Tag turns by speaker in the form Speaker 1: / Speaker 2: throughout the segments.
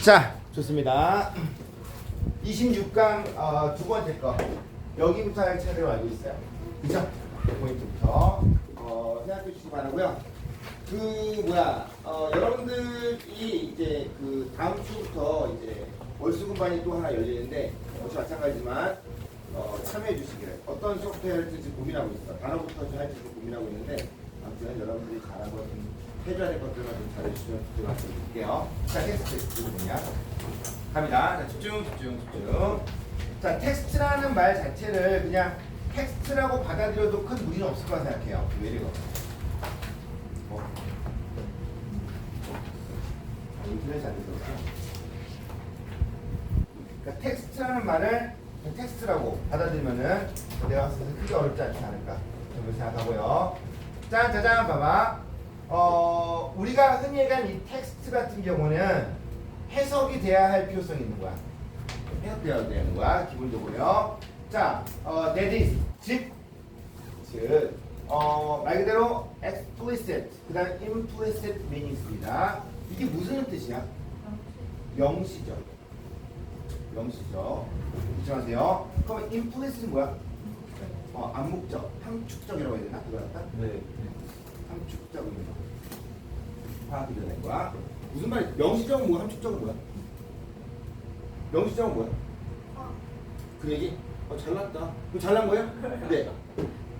Speaker 1: 자, 좋습니다. 26강 두 번째 거. 여기부터 할 차례로 알고 있어요. 그죠? 포인트부터 생각해 주시기 바라고요. 여러분들이 이제 그 다음 주부터 이제 월수금반이 또 하나 열리는데 역시 마찬가지지만 참여해 주시기를. 어떤 소프트웨어를 할지 고민하고 있어. 단어부터 할지 고민하고 있는데 아무튼 여러분들이 잘하고 해줘야 될 것들만 좀 잘해주시면 부탁드릴게요. 자, 텍스트 뭐냐? 갑니다. 자, 집중. 자, 텍스트라는 말 자체를 그냥 텍스트라고 받아들여도 큰 무리는 없을 거라 생각해요. 왜 이래요? 인터넷이 안 돼서. 그러니까 텍스트라는 말을 텍스트라고 받아들이면은 내가 봤을 때 크게 어렵지 않지 않을까 정도 생각하고요. 짠, 짜잔, 봐봐. 우리가 흔히 얘기하는 이 텍스트 같은 경우는 해석이 돼야 할 필요성이 있는 거야. 해석돼야 되는 거야, 기본적으로요. 자, that is, 즉, 말 그대로 explicit, 그 다음 implicit meanings입니다. 이게 무슨 뜻이야? 명시죠. 걱정하세요. 그럼 implicit은 뭐야? 암묵적, 함축적이라고 해야 되나? 그거 같다?
Speaker 2: 네.
Speaker 1: 함축적인 거. 파악이 되는 거야. 무슨 말이야? 명시적은 뭐야? 함축적은 뭐야? 명시적은 뭐야? 그 얘기? 잘났다. 그럼 잘난 거예요? 네.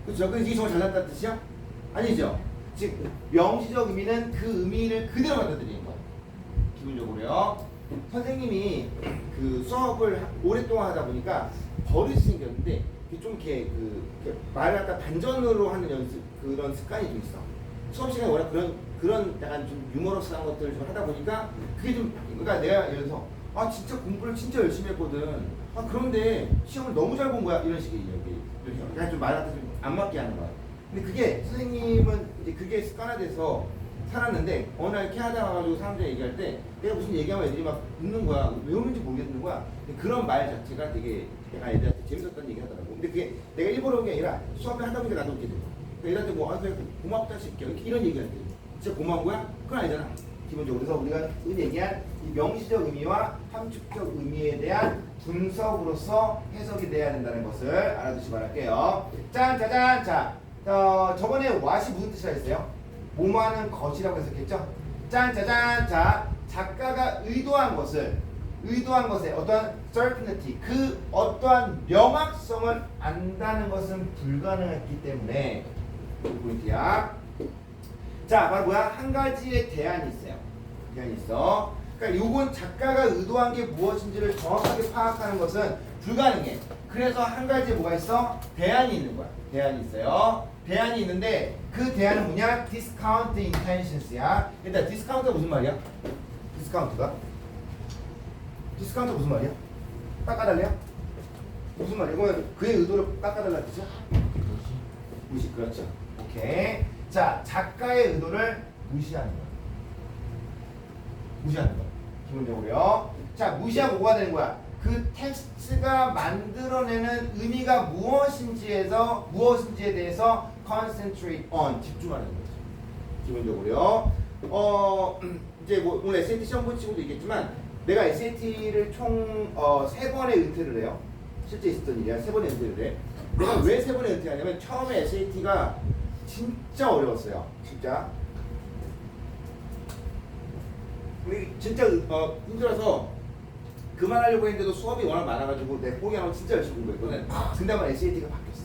Speaker 1: 그렇죠? 그래서 이게 정말 잘났다는 뜻이야? 아니죠? 즉 명시적 의미는 그 의미를 그대로 받아들이는 거야. 기본적으로요. 선생님이 그 수업을 오랫동안 하다 보니까 버릇이 생겼는데 좀 이렇게 말을 갖다 반전으로 하는 연습 그런 습관이 좀 있어. 수업 시간에 워낙 그런 약간 좀 유머러스한 것들을 좀 하다 보니까 그게 좀 그러니까 내가 예를 들어서 진짜 공부를 진짜 열심히 했거든. 그런데 시험을 너무 잘 본 거야. 이런 식의 얘기. 그냥 좀 말 갖다 좀 안 맞게 하는 거야. 근데 그게 선생님은 이제 그게 습관화돼서 살았는데 어느 날 캐나다 와가지고 사람들이 얘기할 때 내가 무슨 얘기하면 애들이 막 웃는 거야. 왜 웃는지 모르겠는 거야. 근데 그런 말 자체가 되게 약간 애들한테 재밌었다는 얘기 하더라고. 근데 그게 내가 일부러 온 게 아니라 수업을 하다 보니까 나도 이렇게 돼. 애들한테 그래 고맙다 싶게 이런 얘기를 할 때 진짜 고마운 거야? 그건 아니잖아. 기본적으로. 그래서 우리가 흔히 얘기한 이 명시적 의미와 함축적 의미에 대한 분석으로서 해석이 돼야 된다는 것을 알아두시기 바랄게요. 짠, 짜잔, 자. 저번에 what이 무슨 뜻이라 했어요? 뭐뭐하는 것이라고 해석했죠? 짠, 짜잔, 자. 작가가 의도한 것에 어떠한 certainty, 그 어떠한 명확성을 안다는 것은 불가능했기 때문에 이 포인트야. 자, 바로 뭐야? 한 가지의 대안이 있어요. 대안이 있어. 그러니까 요건 작가가 의도한 게 무엇인지를 정확하게 파악하는 것은 불가능해. 그래서 한 가지에 뭐가 있어? 대안이 있는 거야. 대안이 있어요. 대안이 있는데 그 대안은 뭐냐? discount intentions야. 일단 discount가 무슨 말이야? 디스카운트가 무슨 말이야? 깎아달래요? 무슨 말이야? 이건 그의 의도를 깎아달라는 뜻이야? 무시. 그렇죠. 오케이. 자, 작가의 의도를 무시하는 거야. 기본적으로요. 자, 무시하고 뭐가 되는 거야? 그 텍스트가 만들어내는 의미가 무엇인지에 대해서 concentrate on, 집중하는 거죠. 기본적으로요. 이제 뭐 오늘 SAT 시험 본 친구도 있겠지만 내가 SAT를 총 3번의 은퇴를 해요. 실제 있었던 일이야. 3번의 은퇴를 해. 내가 왜 3번의 은퇴하냐면 처음에 SAT가 진짜 어려웠어요. 진짜 힘들어서 그만하려고 했는데도 수업이 워낙 많아가지고 내 포기하고 진짜 열심히 공부했거든. 근데 한번 SAT가 바뀌었어.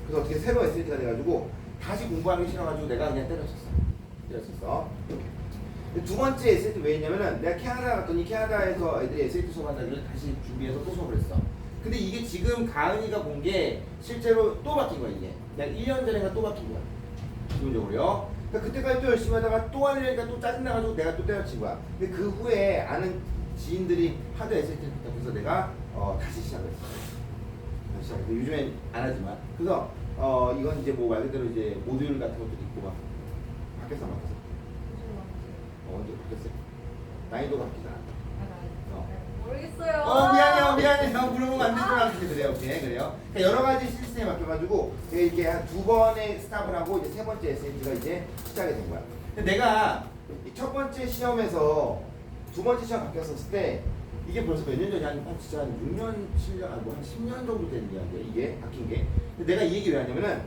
Speaker 1: 그래서 어떻게 새로운 SAT가 돼가지고 다시 공부하기 싫어가지고 내가 그냥 때렸었어. 두 번째 SAT 왜 했냐면은 내가 캐나다 갔더니 캐나다에서 애들이 SAT 수업한다길래 다시 준비해서 또 수업을 했어. 근데 이게 지금 가은이가 본 게 실제로 또 바뀐 거야. 이게 내가 1년 전인가 또 바뀐 거야. 기본적으로요. 그러니까 그때까지 또 열심히 하다가 또 하려니까 또 짜증나가지고 내가 또 때려친 거야. 근데 그 후에 아는 지인들이 하도 SAT를 했다 그래서 내가 다시 시작을 했어. 요즘엔 안 하지만. 그래서 이건 이제 뭐 말 그대로 이제 모듈 같은 것도 있고 막 바뀌었어. 언제 바뀌었어요? 난이도가 바뀌잖아.
Speaker 3: 모르겠어요.
Speaker 1: 미안해. 물어보면 안 되지만 그래요. 오케이, 그래요. 그러니까 여러 가지 시스템에 맡겨가지고 이렇게 한 2번의 스탑을 하고 이제 3번째 SAT가 이제 시작이 된 거야. 근데 내가 첫 번째 시험에서 두 번째 시험 바뀌었을 때 이게 벌써 몇 년 전이 진짜 한 6년, 7년, 한 10년 정도 된 이야기야. 이게 바뀐 게. 근데 내가 이 얘기 왜 하냐면은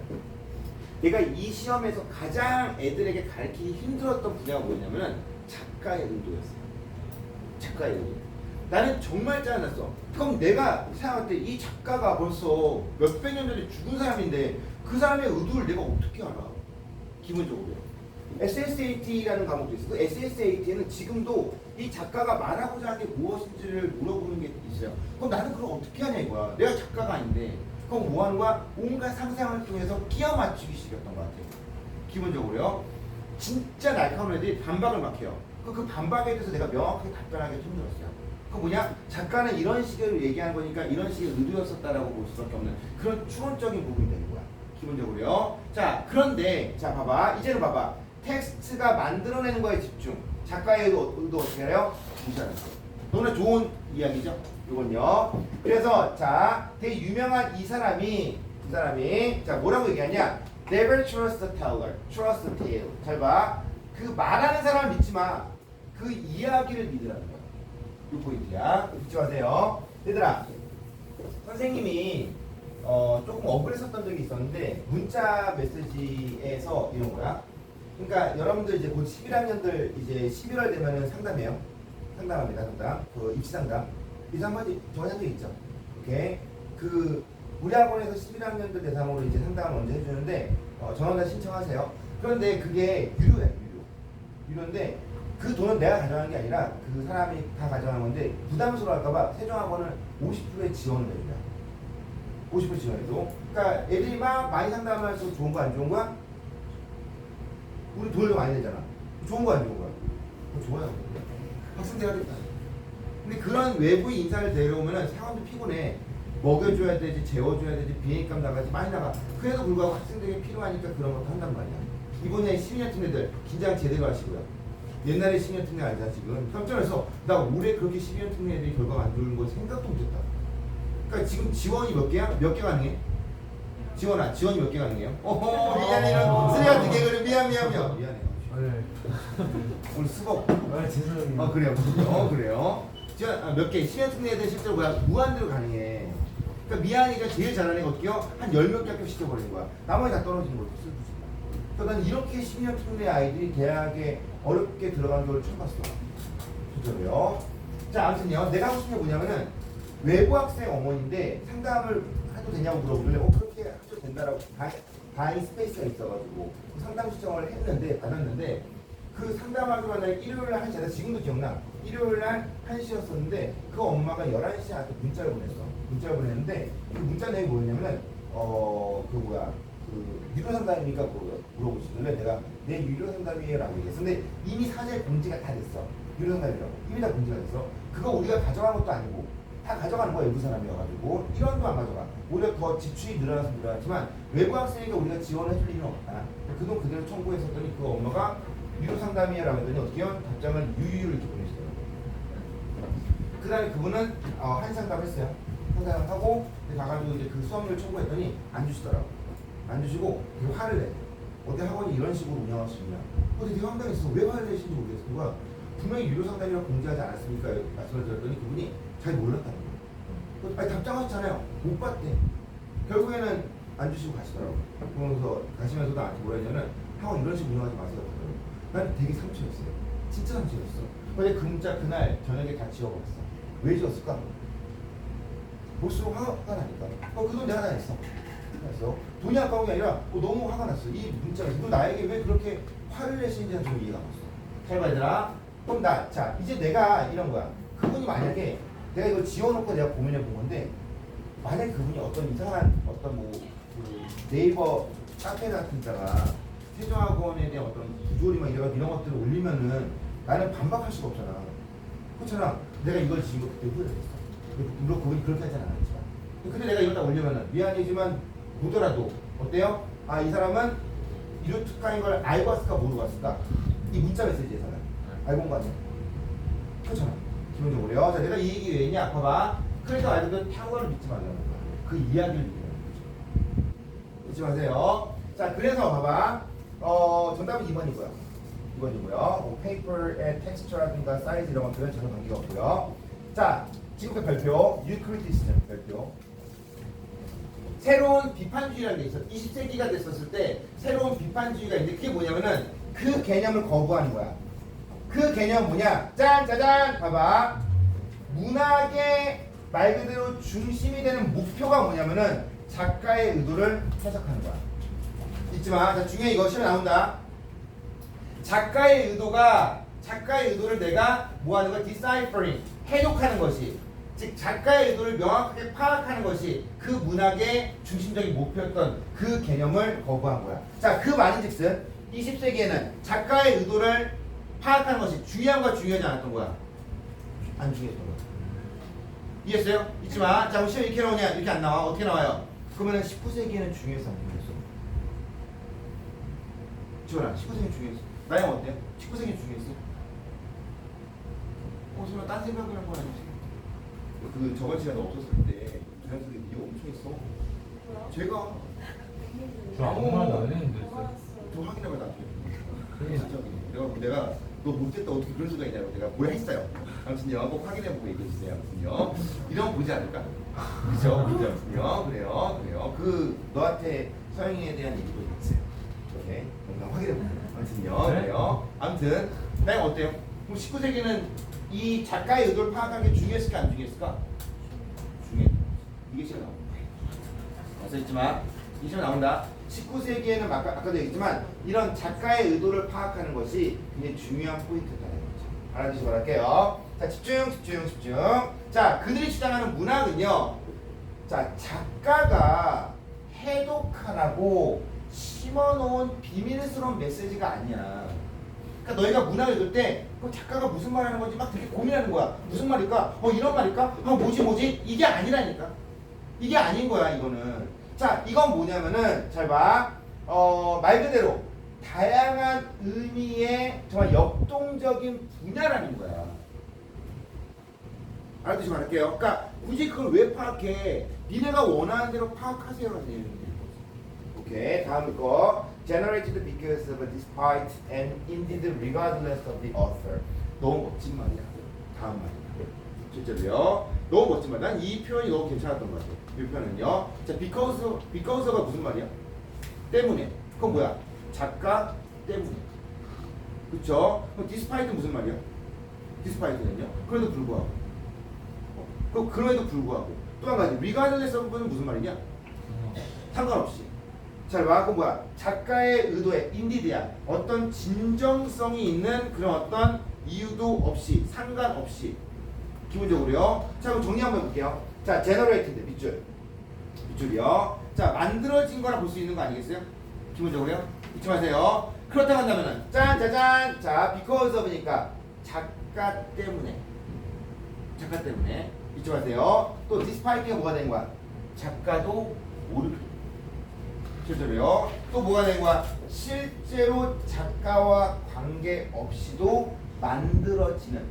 Speaker 1: 내가 이 시험에서 가장 애들에게 가르치기 힘들었던 분야가 뭐냐면은 작가의 의도였어요. 작가의 의도. 나는 정말 짜증났어. 그럼 내가 생각할 때 이 작가가 벌써 몇백 년 전에 죽은 사람인데 그 사람의 의도를 내가 어떻게 알아? 기본적으로. SSAT라는 과목도 있어. 그 SSAT에는 지금도 이 작가가 말하고자 하는 게 무엇인지를 물어보는 게 있어요. 그럼 나는 그걸 어떻게 하냐 이거야. 내가 작가가 아닌데. 그럼 뭐 하는 거야? 온갖 상상을 통해서 끼워 맞추기 식이었던 것 같아요. 기본적으로요. 진짜 날카로운 애들이 반박을 막 해요. 그 반박에 대해서 내가 명확하게 답변하기 힘들었어요. 그 뭐냐? 작가는 이런 식으로 얘기한 거니까 이런 식의 의도였었다라고 볼 수밖에 없는 그런 추론적인 부분이 되는 거야. 기본적으로요. 자, 그런데 자 봐봐. 이제는 봐봐. 텍스트가 만들어내는 거에 집중. 작가의 의도 어떻게 해요? 무시하는 거. 너무나 좋은 이야기죠. 이건요. 그래서 자, 되게 유명한 이 사람이 자 뭐라고 얘기하냐? Never trust the teller, trust the tale. 잘 봐. 그 말하는 사람을 믿지 마. 그 이야기를 믿으라는 거야. 이 포인트야. 잊지 마세요. 얘들아, 선생님이 조금 억울했었던 적이 있었는데 문자 메시지에서 이런 거야. 그러니까 여러분들 이제 곧 11학년들 이제 11월 되면은 상담해요. 상담합니다. 상담. 그 입시 상담. 입시 한번 정한 적 있죠. 오케이. 그 우리 학원에서 11학년들 대상으로 이제 상담을 먼저 해주는데 전원 다 신청하세요. 그런데 그게 유료예요. 유료인데 그 돈은 내가 가져가는 게 아니라 그 사람이 다 가져가는 건데 부담스러워할까봐 세종학원은 50%의 지원을 해줘요. 50% 지원해도. 그러니까 애들이 막 많이 상담하면서 좋은 거 안 좋은 거야? 우리 돈을 많이 내잖아. 좋은 거 안 좋은 거야? 좋아요. 학생 돼야겠다. 근데 그런 외부의 인사를 데려오면은 사람도 피곤해. 먹여줘야 되지, 재워줘야 되지, 비행값 나가지, 많이 나가. 그래도 불구하고 학생들에게 필요하니까 그런 것도 한단 말이야. 이번에 시니어 팀들 긴장 제대로 하시고요. 옛날에 시니어 팀들 아니잖아 지금. 깜짝 놀라서 나 올해 그렇게 시니어 팀 애들이 결과가 안 좋은 거 생각도 못했다. 그러니까 지금 지원이 몇 개야? 몇 개 가능해? 지원이 몇 개 가능해요? 어허 미안해 이런 쓰레 같은 개그를 미안해.
Speaker 2: 네.
Speaker 1: 오늘 수고.
Speaker 2: 죄송해요.
Speaker 1: 그래요. 그래요. 지원 몇 개? 시니어 팀 애들 실제로 뭐야? 무한대로 가능해. 그러니까 미안이가 제일 잘하는 애가 어떻게 해요? 한 10몇 개 합격시켜버리는 거야. 나머지 다 떨어지는 거지. 그러니까 난 이렇게 시니어 팀 내 아이들이 대학에 어렵게 들어간 걸 처음 봤어. 진짜로요. 자, 아무튼요. 내가 하고 싶은 게 뭐냐면은 외부 학생 어머니인데 상담을 해도 되냐고 물어보길래 그렇게 해도 된다라고 다행 스페이스가 있어가지고 상담 신청을 했는데 받았는데 그 상담하기로 한 날 일요일 날 1시에 지금도 기억나. 일요일 날 1시였었는데 그 엄마가 11시에 나한테 문자를 보냈어. 문자를 보냈는데 그 문자 내용이 뭐였냐면은 유료 상담이니까 물어보시길래 내가 내 유료 상담이에요 라고 얘기했어. 근데 이미 사실 공지가 다 됐어. 유료 상담이라고 이미 다 공지가 됐어. 그거 우리가 가져간 것도 아니고 다 가져가는 거야. 외부 사람이어가지고 1원도 안 가져가. 오히려 더 지출이 늘어나서 늘어났지만 외부 학생이니까 우리가 지원을 해줄 일은 없다. 그 돈 그대로 청구했었더니 그 엄마가 유료 상담이에요 라고 했더니 어떻게 해요? 답장을 유유를 이렇게 보내시더라고요. 그 다음에 그분은 한 상담 했어요. 상담을 하고 가가지고 이제 그 수업료를 청구했더니 안 주시더라고요. 안 주시고 화를 내. 어디 학원이 이런 식으로 운영할 수 있냐. 근데 되게 황당했어. 왜 화를 내시는지 모르겠어. 누가 분명히 유료 상담이라고 공지하지 않았습니까? 말씀을 드렸더니 그분이 잘 몰랐다는 거예요. 아니 답장하셨잖아요. 못 봤대. 결국에는 안 주시고 가시더라고요. 그러면서 가시면서도 나한테 뭐라 했냐면 학원 이런 식으로 운영하지 마세요. 난 되게 상처였어요. 진짜 상처였어. 근데 그 문자 그날 저녁에 다 지워버렸어. 왜 지웠을까? 볼수록 화가 나니까. 그 돈 내가 다 냈어. 그래서 돈이 아까운 게 아니라 너무 화가 났어. 이 문자가 너 나에게 왜 그렇게 화를 내시는지 좀 이해가 안 갔어. 잘 봐 얘들아. 그럼 자 이제 내가 이런 거야. 그분이 만약에 내가 이거 지워놓고 내가 고민해 본 건데 만약에 그분이 어떤 이상한 그 네이버 카페 같은 데다가 세종학원에 대한 어떤 부조리 막 이런 것들을 올리면은 나는 반박할 수가 없잖아. 그렇잖아. 내가 이걸 지은 거 그때 후회했어. 물론 그분이 그렇게 하진 않았지만. 근데 내가 이걸 다 올리면은 미안이지만 보더라도 어때요? 이 사람은 이런 특강인 걸 알고 왔을까 모르고 왔을까? 이 문자 메시지에서는 알고 온 거 아니야? 그렇잖아. 기본적으로요. 자, 내가 이 얘기 왜 했냐? 봐봐. 그러니까 말대로 타워를 믿지 말라는 거야. 그 이야기를 믿으라는 거죠. 잊지 마세요. 자, 그래서 봐봐. 정답은 2번이고요. 이거고요. 뭐 페이퍼의 텍스처라든가 사이즈 이런 것들은 전혀 관계가 없고요. 자, 지금부터 별표, 유클리디스는 별표. 새로운 비판주의라는 게 있어. 20세기가 됐었을 때 새로운 비판주의가 있는데 그게 뭐냐면은 그 개념을 거부하는 거야. 그 개념 뭐냐? 짠, 짜잔, 봐봐. 문학의 말 그대로 중심이 되는 목표가 뭐냐면은 작가의 의도를 해석하는 거야. 잊지마. 자, 중요해. 이거 시험에 나온다. 작가의 의도를 내가 뭐 하는 거야? deciphering, 해독하는 것이, 즉 작가의 의도를 명확하게 파악하는 것이 그 문학의 중심적인 목표였던 그 개념을 거부한 거야. 자, 그 말인즉슨 20세기에는 작가의 의도를 파악하는 것이 중요한가 중요하지 않았던 거야? 안 중요했던 거야. 이해했어요? 잊지마. 자, 그럼 시험 이렇게 나오냐? 이렇게 안 나와. 어떻게 나와요? 그러면은 19세기에는 중요했어, 안 중요했어? 지원아, 19세기 중요했어. 나영 어때요? 19세기 중요했어? 설마 딴 생각을 한 건 아니지? 그 저번 시간에 없었을 때 자연스럽게 이유 엄청 했어.
Speaker 3: 뭐야?
Speaker 1: 제가
Speaker 2: 저 아무 말도 안 했는데.
Speaker 1: 좀 확인해봐 나중에. 내가 너 못했다 어떻게 그럴 수가 있냐고 내가 뭐야 했어요. 아무튼요 꼭 확인해보고 얘기해주세요. 아무튼요 이러면 보지 않을까? 그죠? 보지 않군요. 그래요. 그 너한테 서영이에 대한 얘기도 있어요. 오케이. 뭔가 확인해보세요. 아무튼요.
Speaker 2: 네?
Speaker 1: 그래요. 아무튼 나영 어때요? 그럼 19세기는 이 작가의 의도를 파악하는 게 중요했을까 안 중요했을까? 중요해. 이게 시간 나옵니다. 써있지만 이 시간 나온다. 19세기에는 아까도 얘기했지만 이런 작가의 의도를 파악하는 것이 굉장히 중요한 포인트다는 거죠. 알아두시기 바랄게요. 자, 집중. 자, 그들이 주장하는 문학은요. 자, 작가가 해독하라고 심어놓은 비밀스러운 메시지가 아니야. 그러니까 너희가 문학을 읽을 때 그 작가가 무슨 말 하는 건지 막 되게 고민하는 거야. 무슨 말일까? 이런 말일까? 뭐지? 이게 아니라니까. 이게 아닌 거야, 이거는. 자, 이건 뭐냐면은 잘 봐. 말 그대로 다양한 의미의 정말 역동적인 분야라는 거야. 알아두시기 바랄게요. 그러니까 굳이 그걸 왜 파악해? 니네가 원하는 대로 파악하세요라는 얘기입니다. 오케이, 다음 거. Generated because of despite and indeed regardless of the author. 너무 멋진 말이야. 다음 말이야. 실제로요. 너무 멋진 말. 난 이 표현이 너무 괜찮았던 것 같아. 이 표현은요. 자, because가 무슨 말이야? 때문에. 그건 뭐야? 작가 때문에. 그쵸? 그럼 despite는 무슨 말이야? despite는요? 그럼에도 불구하고. 그럼에도 불구하고. 또 한 가지. regardless of는 무슨 말이냐? 상관없이. 잘 봐. 그건 뭐야? 작가의 의도에 indeed야. 어떤 진정성이 있는 그런 어떤 이유도 없이, 상관없이. 기본적으로요. 자, 그럼 정리 한번 해볼게요. 자, generated인데 밑줄이요. 자, 만들어진 거라 볼 수 있는 거 아니겠어요? 기본적으로요. 잊지 마세요. 그렇다고 한다면은 짠짜잔. 자, because of니까 작가 때문에. 잊지 마세요. 또 despite가 뭐가 된 거야? 작가도 모르게. 실제로요. 또 뭐가 된 거야? 실제로 작가와 관계없이도 만들어지는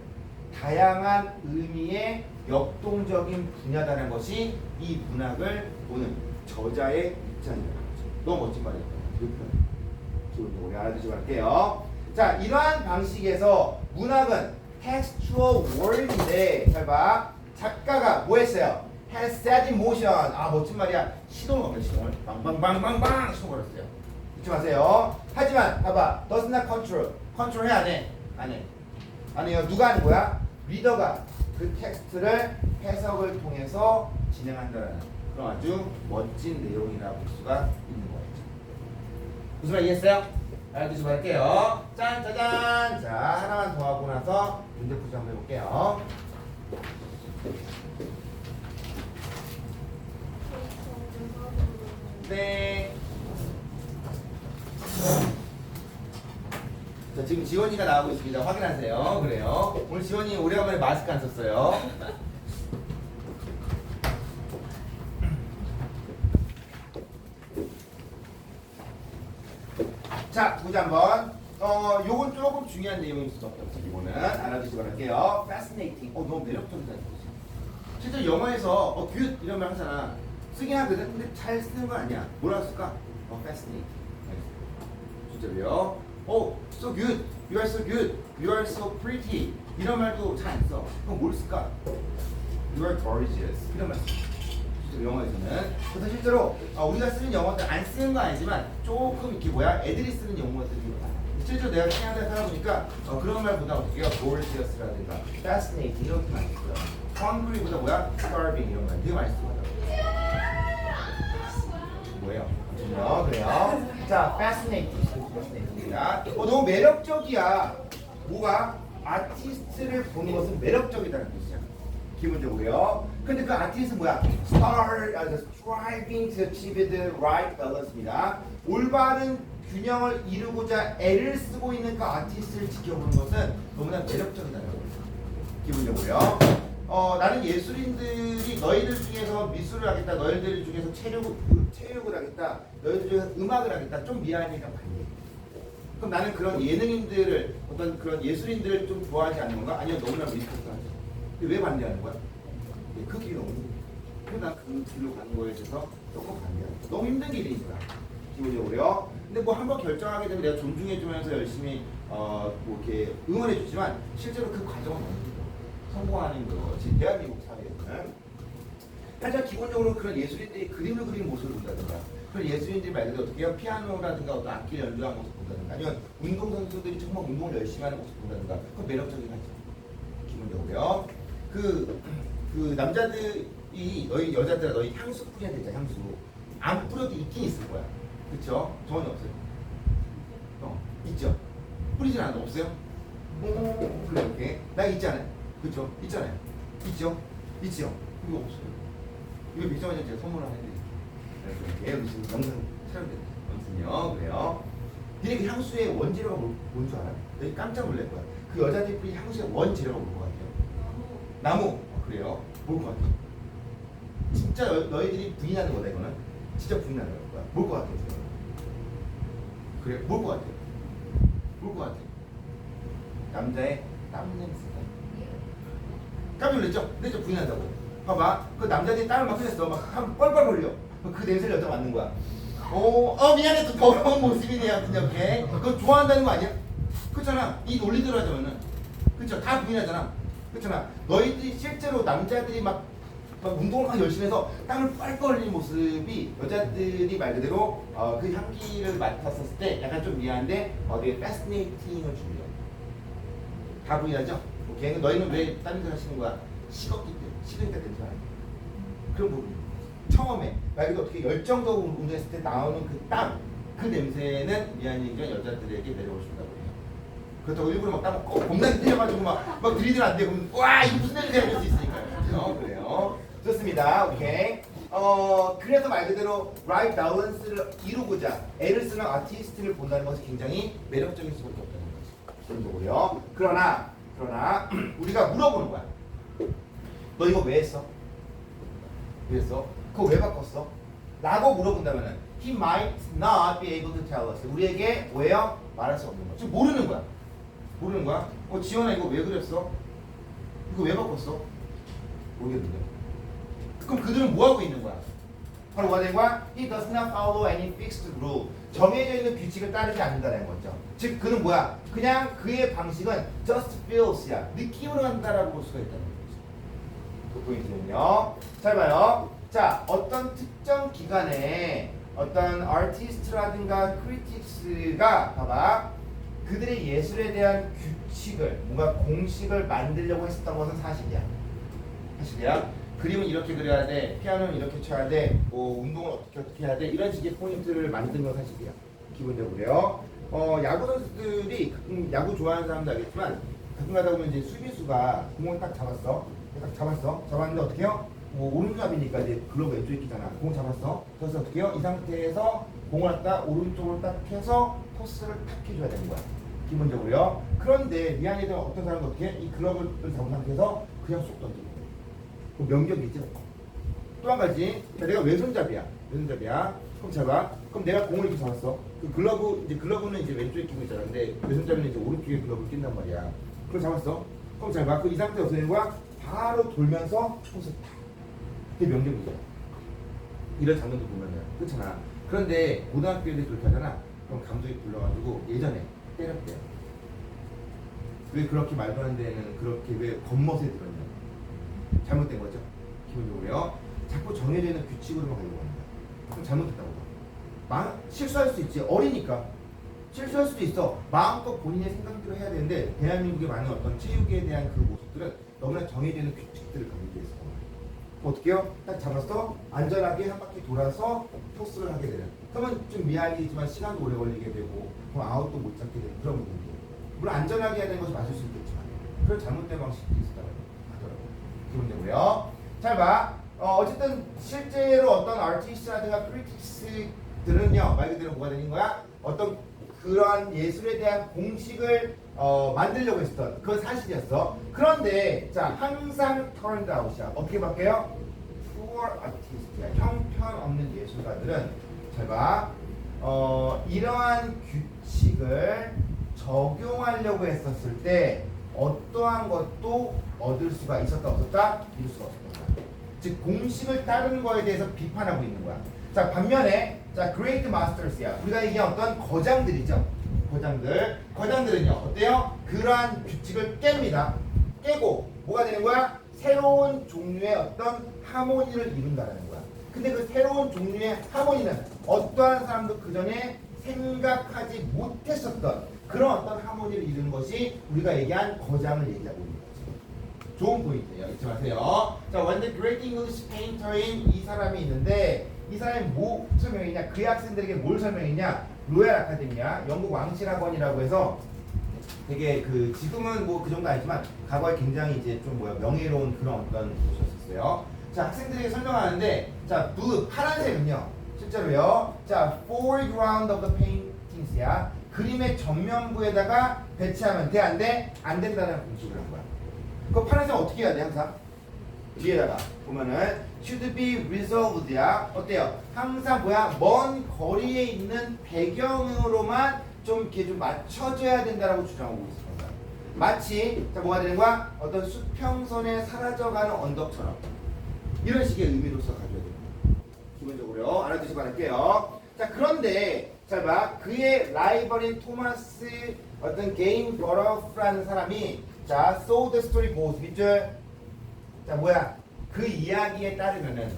Speaker 1: 다양한 의미의 역동적인 분야다는 것이 이 문학을 보는 저자의 입장이라는 거죠. 너무 멋진 말이었던 것 같아요. 기본적으로 알아두시고 갈게요. 자, 이러한 방식에서 문학은 textual world인데 잘 봐. 작가가 뭐 했어요? has set in motion. 아, 멋진 말이야. 시동을 걸었어요. 시동을 빵빵빵빵빵 시동 걸었어요. 잊지 마세요. 하지만 봐봐. does not control. 컨트롤 해 안 해? 안 해요. 누가 하는 거야? 리더가 그 텍스트를 해석을 통해서 진행한다는 그런 아주 멋진 내용이라고 볼 수가 있는 거겠죠. 무슨 말 이해했어요? 알아두시기 바랄게요. 짠 짜잔. 자, 하나만 더 하고 나서 문제 풀이 한번 해볼게요. 네. 자, 지금 지원이가 나오고 있습니다. 확인하세요. 그래요. 오늘 지원이 오래간만에 마스크 안 썼어요. 자, 보자 한번. 요건 조금 중요한 내용일 수밖에 없어. 이거는 알아두시기 바랄게요. Fascinating. 너무 매력적이다. 실제 영어에서 good 이런 말 하잖아. 쓰긴 하거든. 근데 잘 쓰는 건 아니야. 뭐라고 쓸까? Fascinating. 실제로요. so good, you are so good, you are so pretty 이런 말도 잘 안 써. 그럼 뭘 쓸까? You are gorgeous 이런 말 써. 실제로 영어에서는. 그래서 실제로 우리가 쓰는 영어들 안 쓰는 건 아니지만 조금 이렇게 뭐야 애들이 쓰는 영어들이 많아. 실제로 내가 캐나다에 살아보니까 그런 말보다 어떻게 해요? gorgeous라든가 fascinating 이렇게 많이 써요. hungry보다 뭐야? starving 이런 말 되게 많이 쓰거든요. 뭐예요? 그래요. 자, fascinating입니다. 너무 매력적이야. 뭐가? 아티스트를 보는 것은 매력적이다는 뜻이야. 기본적으로요. 근데 그 아티스트는 뭐야? striving to achieve the right balance입니다. 올바른 균형을 이루고자 애를 쓰고 있는 그 아티스트를 지켜보는 것은 너무나 매력적이다는 거예요. 기본적으로요. 나는 예술인들이 너희들 중에서 미술을 하겠다, 너희들 중에서 체육을 하겠다, 너희들 중에서 음악을 하겠다, 좀 미안하니까 반대. 그럼 나는 그런 예능인들을, 어떤 그런 예술인들을 좀 좋아하지 않는 건가? 아니면 너무나 미숙하지. 왜 반대하는 거야? 그 길이 너무 힘들어. 그래서 난 그 길로 가는 거에 대해서 조금 반대하는 거야. 너무 힘든 길이니까, 기본적으로요. 근데 뭐 한번 결정하게 되면 내가 존중해주면서 열심히 뭐 이렇게 응원해주지만 실제로 그 과정은 너무 힘들어. 성공하는 거지 대한민국 사회에서는. 하지만 기본적으로 그런 예술인들이 그림을 그리는 모습을 본다든가 그런 예술인들이 말 그대로 어떻게 해요? 피아노라든가 어떤 악기를 연주하는 모습 본다든가 아니면 운동선수들이 정말 운동을 열심히 하는 모습 본다든가 그건 매력적이긴 하죠. 기본적으로요. 그 남자들이 너희 여자들아 너희 향수 뿌려야 되잖아. 향수 안 뿌려도 있긴 있을 거야. 그쵸? 정원이 없어요. 있죠? 뿌리진 않아도 없어요? 그래 이렇게 나 있지 않아요? 그쵸? 있잖아요. 있죠? 있죠? 이거 없어요. 이거 백종원 제가 선물을 해드릴게요. 여기 지금 영상 촬영됐어요. 아무튼요, 그래요. 니네 그 향수의 원재료가 뭔 줄 알아? 너희 깜짝 놀랄 거야. 그 여자들이 뿌린 향수의 원재료가 뭘 것 같아요? 나무. 그래요. 뭘 것 같아요? 진짜 너희들이 부인하는 거다 이거는. 진짜 부인하는 거야. 뭘 것 같아요? 그래, 뭘 것 같아요? 뭘 것 같아요? 남자의 땀 냄새다. 깜짝 놀랐죠? 근데 좀 부인한다고. 봐봐, 그 남자들이 땀을 막 흘렸어. 막 한 뻘뻘 흘려. 그 냄새를 여자가 맡는 거야. 미안해, 또 더러운 모습이네. 하여튼 이렇게. 그거 좋아한다는 거 아니야? 그렇잖아. 이 논리대로 하자면은. 그쵸? 다 부인하잖아. 그렇잖아. 너희들이 실제로 남자들이 막 운동을 막 열심히 해서 땀을 뻘뻘 흘리는 모습이 여자들이 말 그대로 그 향기를 맡았을 때 약간 좀 미안한데 되게 fascinating을 준대요. 다 부인하죠? 오케이. 너희는 왜 땀 냄새 하시는 거야? 식었기 때문에. 식으니까 냄새 나요. 그런 부분. 처음에 말 그대로 어떻게 열정적으로 운동했을 때 나오는 그 땀, 그 냄새는 미안 얘기가 여자들에게 매력을 준다고 해요. 그렇다고 일부러 막 땀을 겁나게 때려가지고 막 들이대면 안 되고 와 이거 무슨 냄새야 이럴 수 있으니까요. 그래요. 좋습니다. 오케이. 그래서 말 그대로 right balance를 이루고자 애를 쓰는 아티스트를 본다는 것이 굉장히 매력적일 수밖에 없다는 거죠. 기본적으로요. 그러나 우리가 물어보는 거야. 너 이거 왜 했어? 왜 했어? 그거 왜 바꿨어? 라고 물어본다면은 he might not be able to tell us. 우리에게 왜요? 말할 수 없는 거야. 지금 모르는 거야. 모르는 거야? 지원아 이거 왜 그랬어? 이거 왜 바꿨어? 모르겠는데. 그럼 그들은 뭐 하고 있는 거야? 바로 뭐가 된 거야? He does not follow any fixed rule. 정해져 있는 규칙을 따르지 않는다는 거죠. 즉 그는 뭐야? 그냥 그의 방식은 just feels야. 느낌으로 한다라고 볼 수가 있다는 거죠. 그 포인트는요. 잘 봐요. 자, 어떤 특정 기간에 어떤 아티스트라든가 크리틱스가 봐봐. 그들의 예술에 대한 규칙을 뭔가 공식을 만들려고 했었던 것은 사실이야. 사실이야. 그림은 이렇게 그려야 돼, 피아노는 이렇게 쳐야 돼, 뭐 운동을 어떻게 해야 돼 이런 식의 포인트를 만든 건 사실이야. 기본적으로요. 야구 선수들이 야구 좋아하는 사람도 알겠지만 가끔 가다 보면 이제 수비수가 공을 딱 잡았어. 잡았는데 어떻게 해요? 오른손잡이니까 이제 글러브 왼쪽에 있잖아. 공 잡았어. 그래서 어떻게 해요? 이 상태에서 공을 갖다 오른쪽으로 딱 해서 토스를 탁 해줘야 되는 거야. 기본적으로요. 그런데 미안해도 어떤 사람은 어떻게 해? 이 글러브를 잡은 상태에서 그냥 쏙 던지는 거야. 그 명격이 있지. 또 한 가지. 자, 내가 왼손잡이야. 그럼 잘 봐. 그럼 내가 공을 이렇게 잡았어. 그 글러브는 이제 왼쪽에 끼고 있잖아. 근데 왼손잡이는 이제 오른쪽에 글러브를 낀단 말이야. 그걸 잡았어. 그럼 잘 봐. 그 이 상태에 어떻게 되는 거야? 바로 돌면서 토스 탁. 그게 명격이잖아. 이런 장면도 보면은 그렇잖아. 그런데 고등학교 애들이 그렇게 하잖아. 그럼 감독이 불러가지고 예전에 때렸대요. 왜 그렇게 말도 안 되는 그렇게 왜 겉멋에 들었냐? 잘못된 거죠. 기본적으로요. 자꾸 정해져 있는 규칙으로만 가려고 합니다. 그럼 잘못했다고 봐. 실수할 수 있지. 어리니까. 실수할 수도 있어. 마음껏 본인의 생각대로 해야 되는데 대한민국의 많은 어떤 체육에 대한 그 모습들은 너무나 정해져 있는 규칙들을 가지고 있어. 어떻게 해요? 딱 잡았어. 안전하게 한 바퀴 돌아서 토스를 하게 되는. 그러면 좀 미안이지만 시간도 오래 걸리게 되고 그럼 아웃도 못 잡게 되는 그런 부분들. 물론 안전하게 해야 되는 것이 맞을 수 있겠지만 그런 잘못된 방식도 있었다고 하더라고요. 기본적으로요. 잘 봐. 어쨌든 실제로 어떤 아티스트라든가 크리틱스들은요 말 그대로 뭐가 되는 거야? 어떤 그러한 예술에 대한 공식을 만들려고 했었던 그건 사실이었어. 그런데 자 항상 turned out이야. 어떻게 바뀌어요? Poor artist야. 형편없는 예술가들은 잘 봐. 이러한 규칙을 적용하려고 했었을 때 어떠한 것도 얻을 수가 있었다 없었다? 이룰 수가 없었던 거야. 즉 공식을 따르는 거에 대해서 비판하고 있는 거야. 자 반면에 자 great masters야. 우리가 얘기한 어떤 거장들이죠. 거장들은요 어때요? 그러한 규칙을 깹니다. 깨고 뭐가 되는 거야? 새로운 종류의 어떤 하모니를 이룬다는 거야. 근데 그 새로운 종류의 하모니는 어떠한 사람도 그 전에 생각하지 못했었던 그런 어떤 하모니를 이루는 것이 우리가 얘기한 거장을 얘기하고 있는 거지. 좋은 포인트예요. 잊지 마세요. 자, when the great English painter인 이 사람이 있는데 이 사람이 뭐 설명했냐? 그 학생들에게 뭘 설명했냐? 로얄 아카데미야, 영국 왕실학원이라고 해서 되게 그 지금은 뭐 그 정도 아니지만 과거에 굉장히 이제 좀 명예로운 그런 어떤 곳이었어요. 자, 학생들에게 설명하는데 자, 파란색은요. 실제로요. 자, foreground of the paintings야. 그림의 전면부에다가 배치하면 돼? 안 돼? 안 된다는 공식을 한 거야. 그 파란색 어떻게 해야 돼? 항상 뒤에다가 보면은 should be reserved야. 어때요? 항상 뭐야? 먼 거리에 있는 배경으로만 좀 이렇게 좀 맞춰줘야 된다라고 주장하고 있습니다. 마치 자 뭐가 되는 거야? 어떤 수평선에 사라져가는 언덕처럼 이런 식의 의미로서 가져야 됩니다. 기본적으로요. 알아두시기 바랄게요. 자 그런데 잘 봐. 그의 라이벌인 토마스 어떤 게임 버러프라는 사람이 자 so the story goes 밑줄 자 뭐야 그 이야기에 따르면은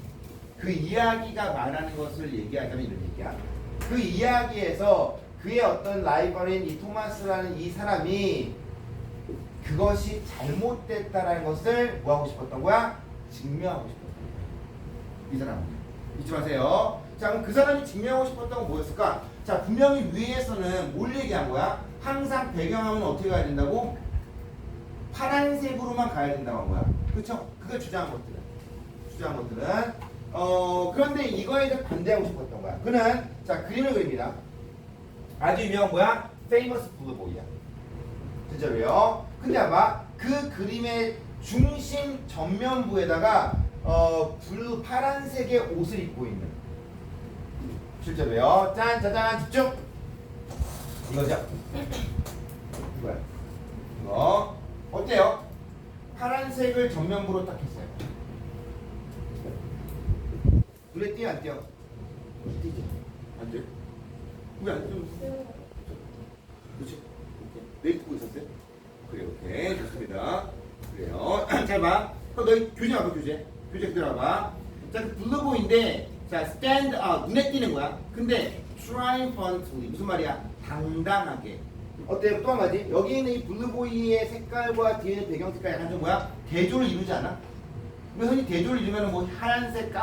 Speaker 1: 그 이야기가 말하는 것을 얘기하자면 이런 얘기야. 그 이야기에서 그의 어떤 라이벌인 이 토마스라는 이 사람이 그것이 잘못됐다라는 것을 뭐 하고 싶었던 거야? 증명하고 싶었던 거야. 이 사람은 잊지 마세요. 자 그럼 그 사람이 증명하고 싶었던 건 뭐였을까? 자 분명히 위에서는 뭘 얘기한 거야? 항상 배경하면 어떻게 가야 된다고? 파란색으로만 가야 된다고 한 거야. 그렇죠? 그걸 주장한 것들은 그런데 이거에 대해 반대하고 싶었던 거야. 그는 자 그림을 그립니다. 아주 유명한 뭐야? Famous Blue Boy야. 진짜로요. 근데 아마 그 그림의 중심 전면부에다가 블루 파란색의 옷을 입고 있는 실제로요. 짠 짜잔 집중. 이거죠. 이거야. 이거 어때요? 파란색을 전면부로 딱 했어요. 눈에 띄어 안 띄어? 띄지. 안 띄어? 왜 안 띄어? 그렇지? 내일 듣고 있었어요? 그래 오케이 좋습니다. 그래요. 잘 봐. 그럼 너희 교재 와봐 교재. 교재 그대로 와봐. 자 그 블루보이인데 자 stand out 눈에 띄는 거야. 근데 triumphantly 무슨 말이야? 당당하게. 어때요? 또 한 가지. 여기 있는 이 블루보이의 색깔과 뒤에 있는 배경 색깔 약간 좀 뭐야? 대조를 이루지 않아? 그래서 흔히 대조를 이루면 뭐 하얀색,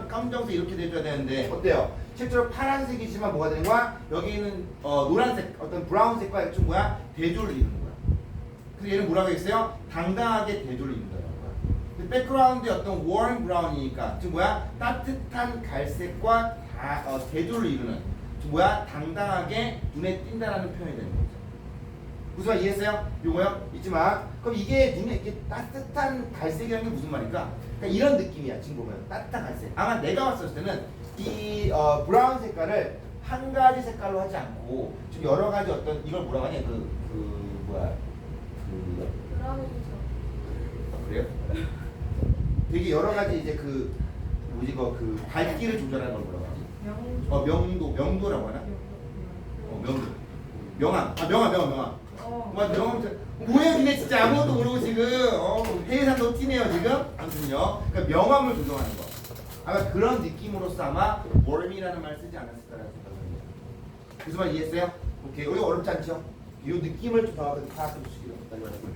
Speaker 1: 검정색 이렇게 대줘야 되는데 어때요? 실제로 파란색이지만 뭐가 되는 거야? 여기 있는 노란색, 어떤 브라운색과 좀 뭐야? 대조를 이루는 거야. 그래서 얘는 뭐라고 했어요? 당당하게 대조를 이룬다는 거야. 백그라운드의 어떤 warm brown이니까 지금 뭐야? 따뜻한 갈색과 대조를 이루는 지금 뭐야? 당당하게 눈에 띈다라는 표현이 되는 거죠. 무슨 말 이해했어요? 요거요? 잊지마. 그럼 이게 눈에 이렇게 따뜻한 갈색이라는 게 무슨 말일까? 그러니까 이런 느낌이야. 지금 보면 따뜻한 갈색. 아마 내가 왔을 때는 이 브라운 색깔을 한 가지 색깔로 하지 않고 좀 여러 가지 어떤 이걸 뭐라고 하냐
Speaker 3: 브라운이죠.
Speaker 1: 그래요? 되게 여러 가지 이제 그 밝기를 조절하는 걸 뭐라고 하지?
Speaker 3: 명조.
Speaker 1: 명도라고 하나? 명도. 명함. 명함. 맞아, 명함. 뭐야, 니네 진짜 아무것도 모르고 지금 회의산도 티네요 지금. 아무튼요. 그러니까 명함을 조정하는 거. 아마 그런 느낌으로서 아마 worm이라는 말을 쓰지 않았을까라는 생각을 합니다. 무슨 말 이해했어요? 오케이. 이거 어렵지 않죠? 이 느낌을 좀 정확하게 파악해 주시기를 바랍니다.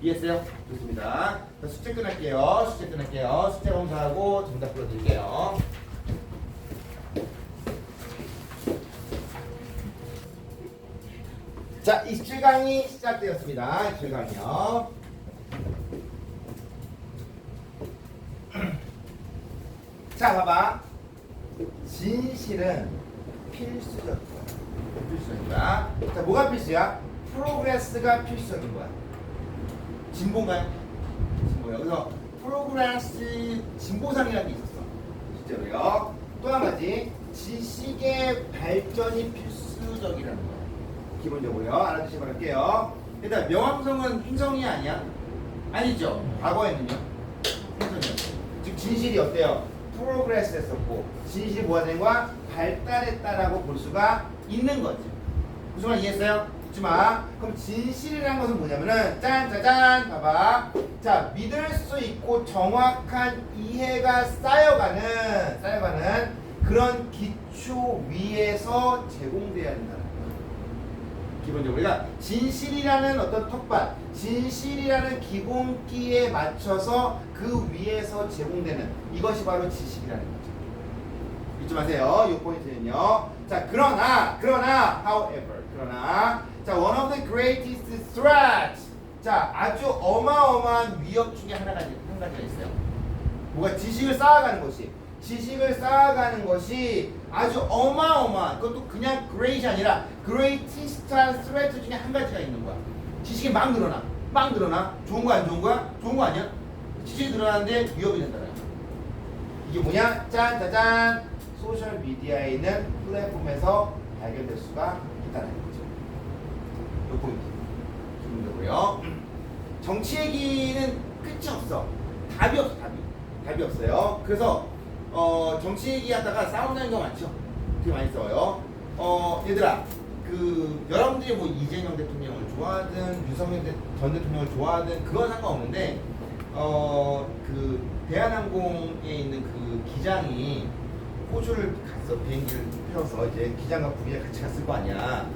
Speaker 1: 이해했어요? 좋습니다. 자, 숙제 끝낼게요. 숙제 검사하고 정답 풀어드릴게요. 자, 27강이 시작되었습니다. 27강이요. 자, 봐봐. 진실은 필수적인 거야. 자, 뭐가 필수야? 프로그레스가 필수적인 거야. 진보인가요? 진보예요. 그래서 프로그레스 진보상이라는 게 있었어. 실제로요. 또 한 가지, 지식의 발전이 필수적이라는 거야. 기본적으로요. 알아두시기 바랄게요. 일단 명함성은 행성이 아니야? 아니죠. 과거에는요. 행성이었어요. 즉 진실이 어때요? 프로그레스 했었고 진실이 뭐가 된 거야? 발달했다라고 볼 수가 있는 거지. 무슨 말 이해했어요? 묻지마. 그럼 진실이라는 것은 뭐냐면은 짠짜잔 봐봐. 자, 믿을 수 있고 정확한 이해가 쌓여가는 그런 기초 위에서 제공돼야 된다는 거야. 기본적으로. 그러니까 진실이라는 어떤 텃밭, 진실이라는 기본기에 맞춰서 그 위에서 제공되는 이것이 바로 지식이라는 거죠. 잊지 마세요. 이 포인트는요. 자, 그러나 자, one of the greatest threats. 자, 아주 어마어마한 위협 중에 한 가지가 있어요. 뭐가 지식을 쌓아가는 것이 아주 어마어마한, 그것도 그냥 great이 아니라 greatest threat 중에 한 가지가 있는 거야. 지식이 막 늘어나. 좋은 거 안 좋은 거야? 좋은 거 아니야? 지식이 늘어나는데 위협이 된다는 거야. 이게 뭐냐? 짠짜잔. 소셜 미디어에 있는 플랫폼에서 발견될 수가 있다는 거죠. 요 포인트. 기본적으로요. 정치 얘기는 끝이 없어. 답이 없어요. 그래서 정치 얘기하다가 싸운다는 거 많죠. 되게 많이 싸워요. 얘들아, 그 여러분들이 뭐 이재명 대통령을 좋아하든 윤석열 전 대통령을 좋아하든 그건 상관없는데 그 대한항공에 있는 그 기장이 호주를 갔어. 비행기를 태워서 이제 기장과 부기장 같이 갔을 거 아니야.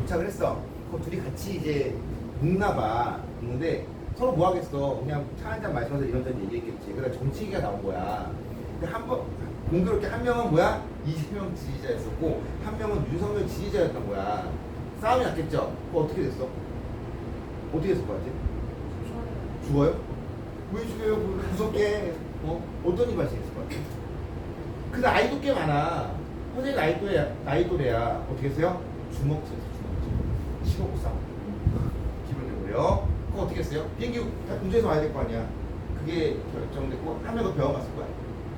Speaker 1: 도착을 했어. 그럼 둘이 같이 이제 묵나봐. 묵는데 서로 뭐 하겠어. 그냥 차 한잔 마시면서 이런저런 얘기했겠지. 그러다 정치 얘기가 나온 거야. 근데 한 번 공교롭게 한 명은 뭐야? 이재명 지지자였었고 한 명은 윤석열 지지자였던 거야. 싸움이 났겠죠? 그거 어떻게 됐어? 어떻게 됐을 것 같아? 죽어요? 왜 죽여요? 무섭게. 어떤 일이 발생했을 것 같아? 근데 나이도 꽤 많아. 선생님 나이 또래야. 어떻게 했어요? 주먹질. 치고고 싸움. 기본적으로요. 그거 어떻게 했어요? 비행기 운전해서 와야 될 거 아니야. 그게 결정됐고 한 명은 병원 갔을 거야.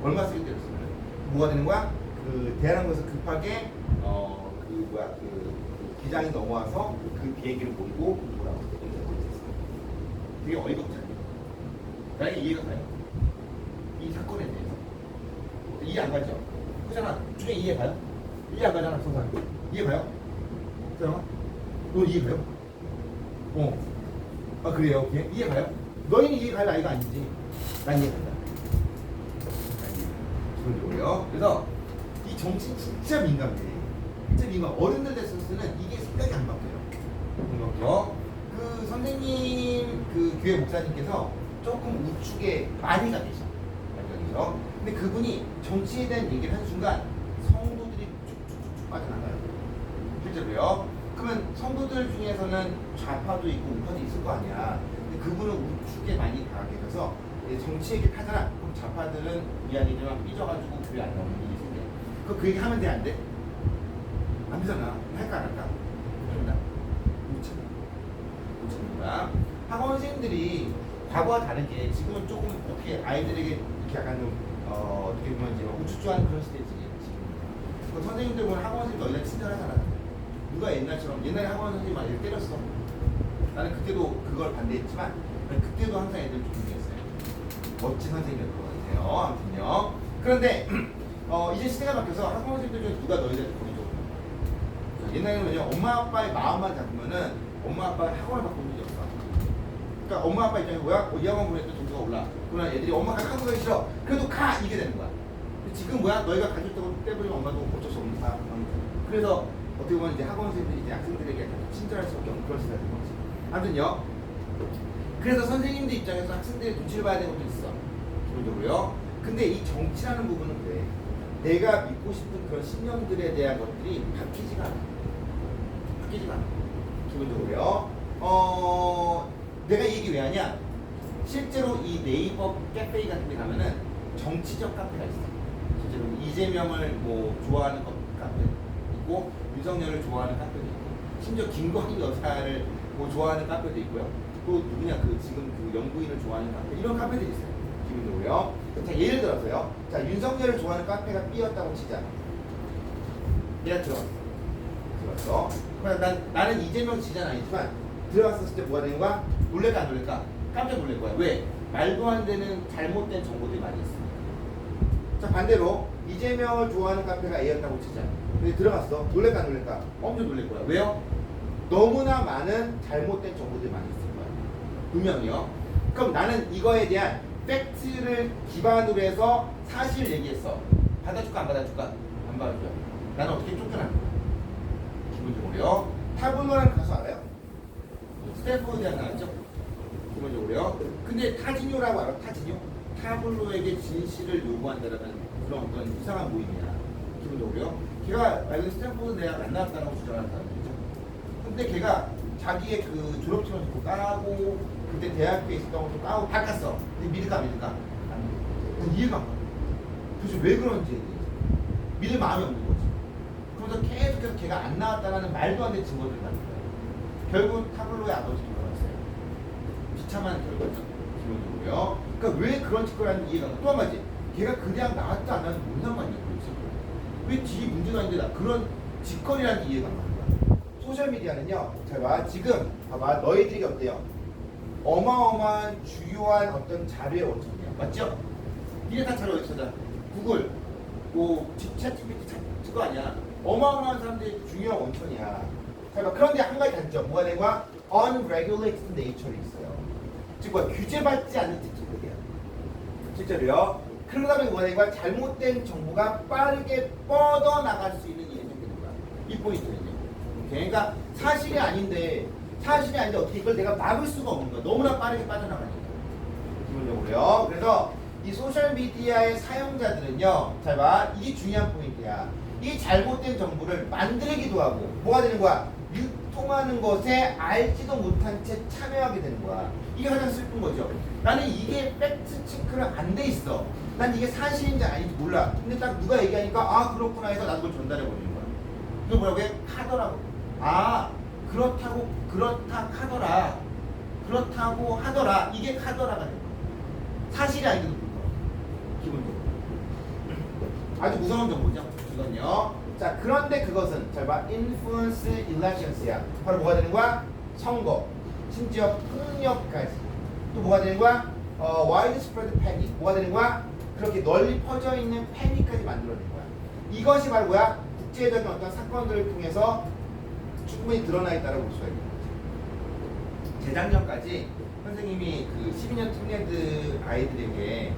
Speaker 1: 얼마 쓰게 때렸으면 뭐가 되는 거야? 그 대한항공에서 급하게 그 기장이 넘어와서 그 비행기를 몰고 돌아오고 되게 어이가 없지 않냐? 나에게 이해가 가요? 이 사건에 대해서 이해 안 가죠? 그잖아. 중에 이해 가요? 이해 안 가잖아. 소상 이해 가요? 그잖아. 너 이해 가요? 아 그래요? 오케이. 이해 가요? 너희는 이해 갈 나이가 아니지. 난 이해 간다. 기본적으로요. 그래서 이 정치 진짜 민감해. 진짜 민감. 어른들 됐었으면 이게 생각이 안 바뀌어요. 그렇죠? 그 선생님 그 교회 목사님께서 조금 우측에 많이 가 계셔. 그죠? 근데 그분이 정치에 대한 얘기를 한 순간 성도들이 쭉쭉쭉 빠져나가요. 실제로요. 그러면 성도들 중에서는 좌파도 있고 우파도 있을 거 아니야. 근데 그분은 우측에 많이 가 계셔서 정치 얘기를 하잖아. 그럼 좌파들은 미안이지만 삐져가지고 교회 안 나오는 일이 생겨. 그 얘기 하면 돼, 안 돼? 안 되잖아. 할까 안 할까? 못합니다. 못 참는다. 학원 선생님들이 과거와 다르게 지금은 조금 어떻게 아이들에게 이렇게 약간 좀 어떻게 보면 이제 우쭈쭈하는 그런 시대지 지금. 선생님들 보면 학원 선생님도 원래 친절하잖아. 누가 옛날에 학원 선생님 아이를 때렸어. 나는 그때도 그걸 반대했지만 그때도 항상 애들 존중했어요. 멋진 선생님이었던 것 같아요. 아무튼요. 그런데 이제 시대가 바뀌어서 학원 선생님들 중에 누가 너희들 권위적으로 옛날에는 뭐냐 엄마 아빠의 마음만 잡으면은 엄마 아빠가 학원을 바꾼 적이 없어. 그러니까 엄마 아빠 입장에서 뭐야? 이 학원 보냈더니 점수가 올라. 그러나 애들이 엄마가 학원 가기 싫어. 그래도 가 이게 되는 거야. 근데 지금 뭐야? 너희가 가졌다고 떼버리면 엄마도 어쩔 수 없는 상황. 그래서 어떻게 보면 이제 학원 선생님들이 이제 학생들에게 친절할 수밖에 없는 그런 시대가 된 거지. 아무튼요. 그래서 선생님들 입장에서 학생들의 눈치를 봐야 되는 것도 있어. 기본적으로요. 근데 이 정치라는 부분은 그래. 내가 믿고 싶은 그런 신념들에 대한 것들이 바뀌지가 않아. 바뀌지가 않아. 기본적으로요. 내가 이 얘기 왜 하냐? 실제로 이 네이버 카페 같은 데 가면은 정치적 카페가 있어. 실제로 이재명을 뭐 좋아하는 카페 있고 윤석열을 좋아하는 카페도 있고 심지어 김건희 여사를 뭐 좋아하는 카페도 있고요. 또 누구냐 그 지금 그 영부인을 좋아하는 카페 이런 카페들이 있어요. 기본적으로요. 자 예를 들어서요. 자 윤석열을 좋아하는 카페가 B였다고 치자. 내가 들어갔어. 그럼 나는 이재명 지지자는 아니지만 들어갔었을 때 뭐가 되는 거야? 놀랄까 안 놀랄까? 깜짝 놀랄 거야. 왜? 말도 안 되는 잘못된 정보들이 많이 있으니까. 자 반대로 이재명을 좋아하는 카페가 A였다고 치자. 근데 들어갔어. 놀랄까 안 놀랄까? 엄청 놀랄 거야. 왜요? 너무나 많은 잘못된 정보들이 많이 있을 거야. 분명히요. 그럼 나는 이거에 대한 팩트를 기반으로 해서 사실 얘기했어. 받아줄까 안 받아줄까? 안 받아줘. 나는 어떻게 쫓겨나는 거야? 기본적으로요. 타블로라는 가수 알아요? 스탠포드 대학 나왔죠? 기본적으로요. 근데 타지뇨라고 알아? 타지뇨? 타블로에게 진실을 요구한다라는 그런 어떤 이상한 모임이야. 기본적으로요. 걔가 말로 스탠포드 대학 안 나왔다고 주장하는 사람이죠. 근데 걔가 자기의 그 졸업증을 또 까고 그때 대학교에 있었던 것도 까고 다 깠어. 근데 믿을까? 안 돼. 이해가 안 가. 도대체 왜 그런지 믿을 마음이 없는 거지. 그래서 계속해서 걔가 안 나왔다는 말도 안 되는 증거들을 갖는 거야. 결국 타블로의 아버지도 돌아갔어요. 비참한 결과죠. 기본적으로요. 그러니까 왜 그런 짓을 하는지 이해가 안 가. 또 한 가지. 걔가 그 대학 나왔다 안 나왔는지 뭔 상관이야. 왜 뒤에 문제가 있는데 나 그런 짓거리라는 게 이해가 안 가는 거야. 소셜미디어는요. 잘 봐. 지금 봐봐. 너희들이 어때요? 어마어마한 주요한 어떤 자료의 원천이야. 맞죠? 이게 다 자료 원천이다. 구글, 뭐 챗 GPT 그거 아니야. 어마어마한 사람들이 중요한 원천이야. 자, 그런데 한 가지 단점. 뭐가 되는 거야? Unregulated nature이 있어요. 즉 뭐야? 규제받지 않는 특징들이야. 실제로요. 그러다 보니 뭐가 되는 거야? 잘못된 정보가 빠르게 뻗어나갈 수 있는 일이 생기는 거야. 이 포인트는요. 그러니까 사실이 아닌데 어떻게 이걸 내가 막을 수가 없는 거야. 너무나 빠르게 빠져나가니까. 기본적으로요. 그래서 이 소셜미디어의 사용자들은요. 잘 봐. 이게 중요한 포인트야. 이 잘못된 정보를 만들기도 하고 뭐가 되는 거야? 유통하는 것에 알지도 못한 채 참여하게 되는 거야. 이게 가장 슬픈 거죠. 나는 이게 팩트 체크를 안 돼 있어. 난 이게 사실인지 아닌지 몰라. 근데 딱 누가 얘기하니까 아 그렇구나 해서 나도 그걸 전달해 버리는 거야. 이거 뭐라고 해? 카더라고. 아 그렇다 카더라. 그렇다고 하더라. 이게 카더라가 되는 거야. 사실이 아닌데도 불구하고. 기본적으로. 아주 무서운 정보죠. 이건요. 자, 그런데 그것은 잘 봐. influence elections야. 바로 뭐가 되는 거야? 선거. 심지어 폭력까지. 또 뭐가 되는 거야? widespread panic. 뭐가 되는 거야? 그렇게 널리 퍼져 있는 패닉까지 만들어낸 거야. 이것이 바로 뭐야? 국제적인 어떤 사건들을 통해서 충분히 드러나 있다고 볼 수가 있는 거지. 재작년까지 선생님이 그 12년 특례드 아이들에게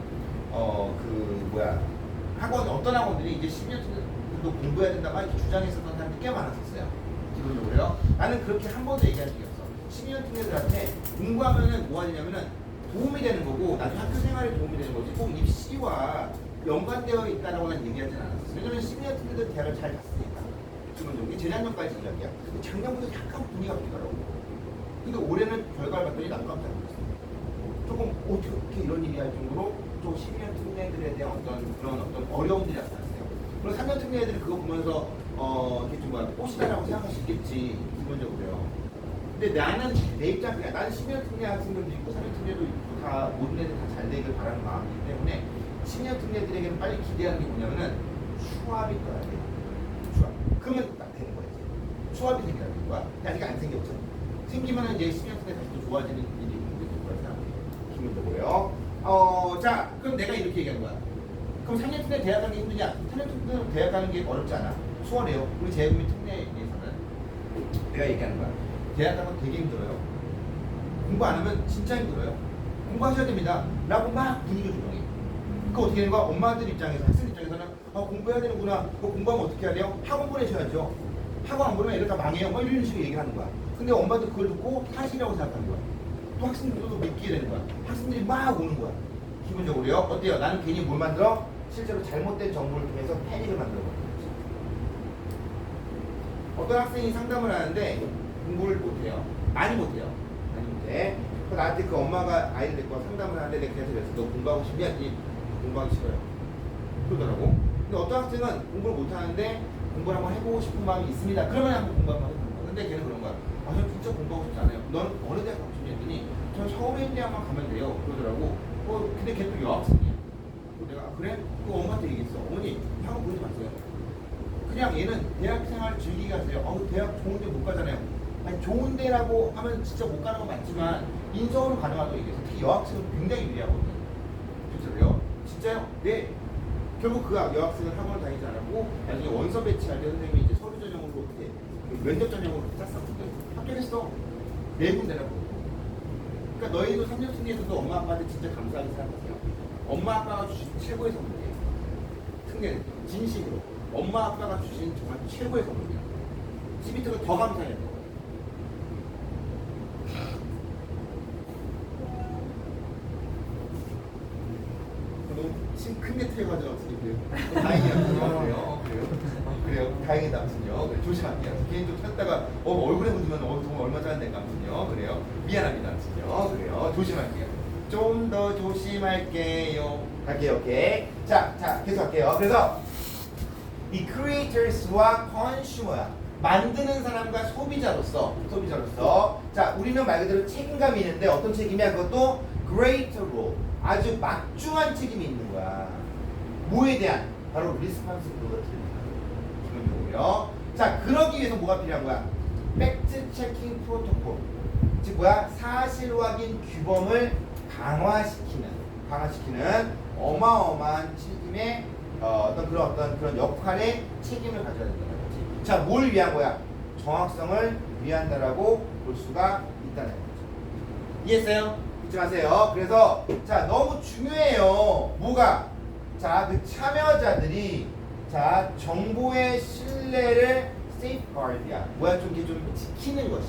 Speaker 1: 학원 어떤 학원들이 이제 12년 특례도 공부해야 된다고 이렇게 주장했었던 사람들이 꽤 많았었어요. 기본적으로요. 나는 그렇게 한 번도 얘기한 적이 없어. 12년 특례들한테 공부하면은 뭐 하냐면은 도움이 되는 거고 나중에 학교 생활에 도움이 되는 거지 꼭 입시와 연관되어 있다라고는 얘기하진 않았어. 왜냐면 12년 특례들 대학을 잘 갔으니까. 기본적으로 재작년까지 이야기야. 근데 작년부터 약간 분위기가 바뀌더라고. 근데 올해는 결과를 봤더니 나도 깜짝 놀랐어. 조금 어떻게 이런 일이 할 정도로 좀 12년 특례들에 대한 그런 어려움들이 나타났어요. 그리고 3년 특례들이 그거 보면서 이게 좀 꽃이다라고 생각할 수 있겠지 기본적으로요. 근데 나는 내 입장이야. 나는 10년 특례 학생들도 있고 3년 특례도 있고 다 모든 애들 다 잘 되길 바라는 마음이기 때문에 10년 특례들에게는 빨리 기대하는 게 뭐냐면은 수합이 떠야 돼. 수합. 그러면 딱 되는 거야. 수합이 생기라는 거야. 근데 아직 안 생겼잖아. 생기면은 이제 10년 특례 다시 또 좋아지는 일이 있는 거야. 기본적으로요. 자, 그럼 내가 이렇게 얘기하는 거야. 그럼 3년 특례 대학 가는 게 힘드냐? 3년 특례 대학 가는 게 어렵지 않아. 수월해요. 우리 재외국민 특례에서는. 내가 얘기하는 거야. 대학 가면 되게 힘들어요. 공부 안 하면 진짜 힘들어요. 공부하셔야 됩니다. 라고 막 분위기 조정해. 그 어떻게 되는 거야? 엄마들 입장에서, 학생 입장에서는 공부해야 되는구나. 공부하면 어떻게 해야 돼요? 학원 보내셔야죠. 학원 안 보내면 애들 다 망해요. 뭐 이런 식으로 얘기를 하는 거야. 근데 엄마도 그걸 듣고 사실이라고 생각하는 거야. 또 학생들도 믿게 되는 거야. 학생들이 막 오는 거야. 기본적으로요. 어때요? 나는 괜히 뭘 만들어? 실제로 잘못된 정보를 통해서 패닉을 만들어 버리는 거지. 어떤 학생이 상담을 하는데 공부를 못해요. 많이 못해요. 많이 못해. 그래서 나한테 그 엄마가 아이를 데리고 상담을 하는데 내가 걔한테 그랬어. 너 공부하고 싶냐? 이 공부하기 싫어요. 그러더라고. 근데 어떤 학생은 공부를 못하는데 공부를 한번 해보고 싶은 마음이 있습니다. 그러면 한번 공부 한번 해보는 거야. 근데 걔는 그런 거야. 아, 저 진짜 공부하고 싶지 않아요. 넌 어느 대학 가고 싶냐 했더니 저 서울에 있는 대학만 가면 돼요. 그러더라고. 근데 걔 또 여학생이야. 내가 그래? 그 엄마한테 얘기했어. 어머니 학원 보지 마세요. 그냥 얘는 대학 생활 즐기게 하세요. 대학 좋은 데 못 가잖아요. 아니 좋은 데라고 하면 진짜 못 가는 건 맞지만 인서울은 가능하다고 얘기해서 특히 여학생은 굉장히 유리하거든요. 진짜로요? 진짜요? 네. 결국 그 여학생은 학원을 다니지 않았고 나중에 원서 배치할 때 선생님이 이제 서류 전형으로 이렇게 면접 전형으로 짰었거든요. 합격했어. 네 군데라고. 그러니까 너희도 3년 승리에서도 엄마 아빠한테 진짜 감사하게 생각하세요. 엄마 아빠가 주신 최고의 선물이에요. 승리는 진심으로 엄마 아빠가 주신 정말 최고의 선물이에요. CBT가 더 감사해야 돼요. 지금 큰게 틀려가지고 어떻게 다행이야. 그래요. 다행이다 아무튼요. 그래, 조심할게요. 개인 좀 찾다가 얼굴에 묻으면 정말 얼마 짜는 데가 아무튼요. 그래요. 미안합니다 아무튼요. 그래요. 조심할게요. 좀 더 조심할게요. 갈게요. 오케이. 자 계속할게요. 그래서 이 creators와 consumer야. 만드는 사람과 소비자로서 자 우리는 말 그대로 책임감이 있는데 어떤 책임이야? 그것도 greater role. 아주 막중한 책임이 있는 거야. 뭐에 대한? 바로 responsibility입니다. 기본적으로요. 자, 그러기 위해서 뭐가 필요한 거야? 팩트 체킹 프로토콜. 즉 뭐야? 사실 확인 규범을 강화시키는 어마어마한 책임의 어떤 그런 역할의 책임을 가져야 된다는 거지. 자, 뭘 위한 거야? 정확성을 위한다라고 볼 수가 있다는 거죠. 이해했어요? 잊지 마세요. 그래서 자 너무 중요해요. 뭐가? 자 그 참여자들이 자 정보의 신뢰를 safeguard야. 뭐야 좀 이렇게 좀 지키는 것이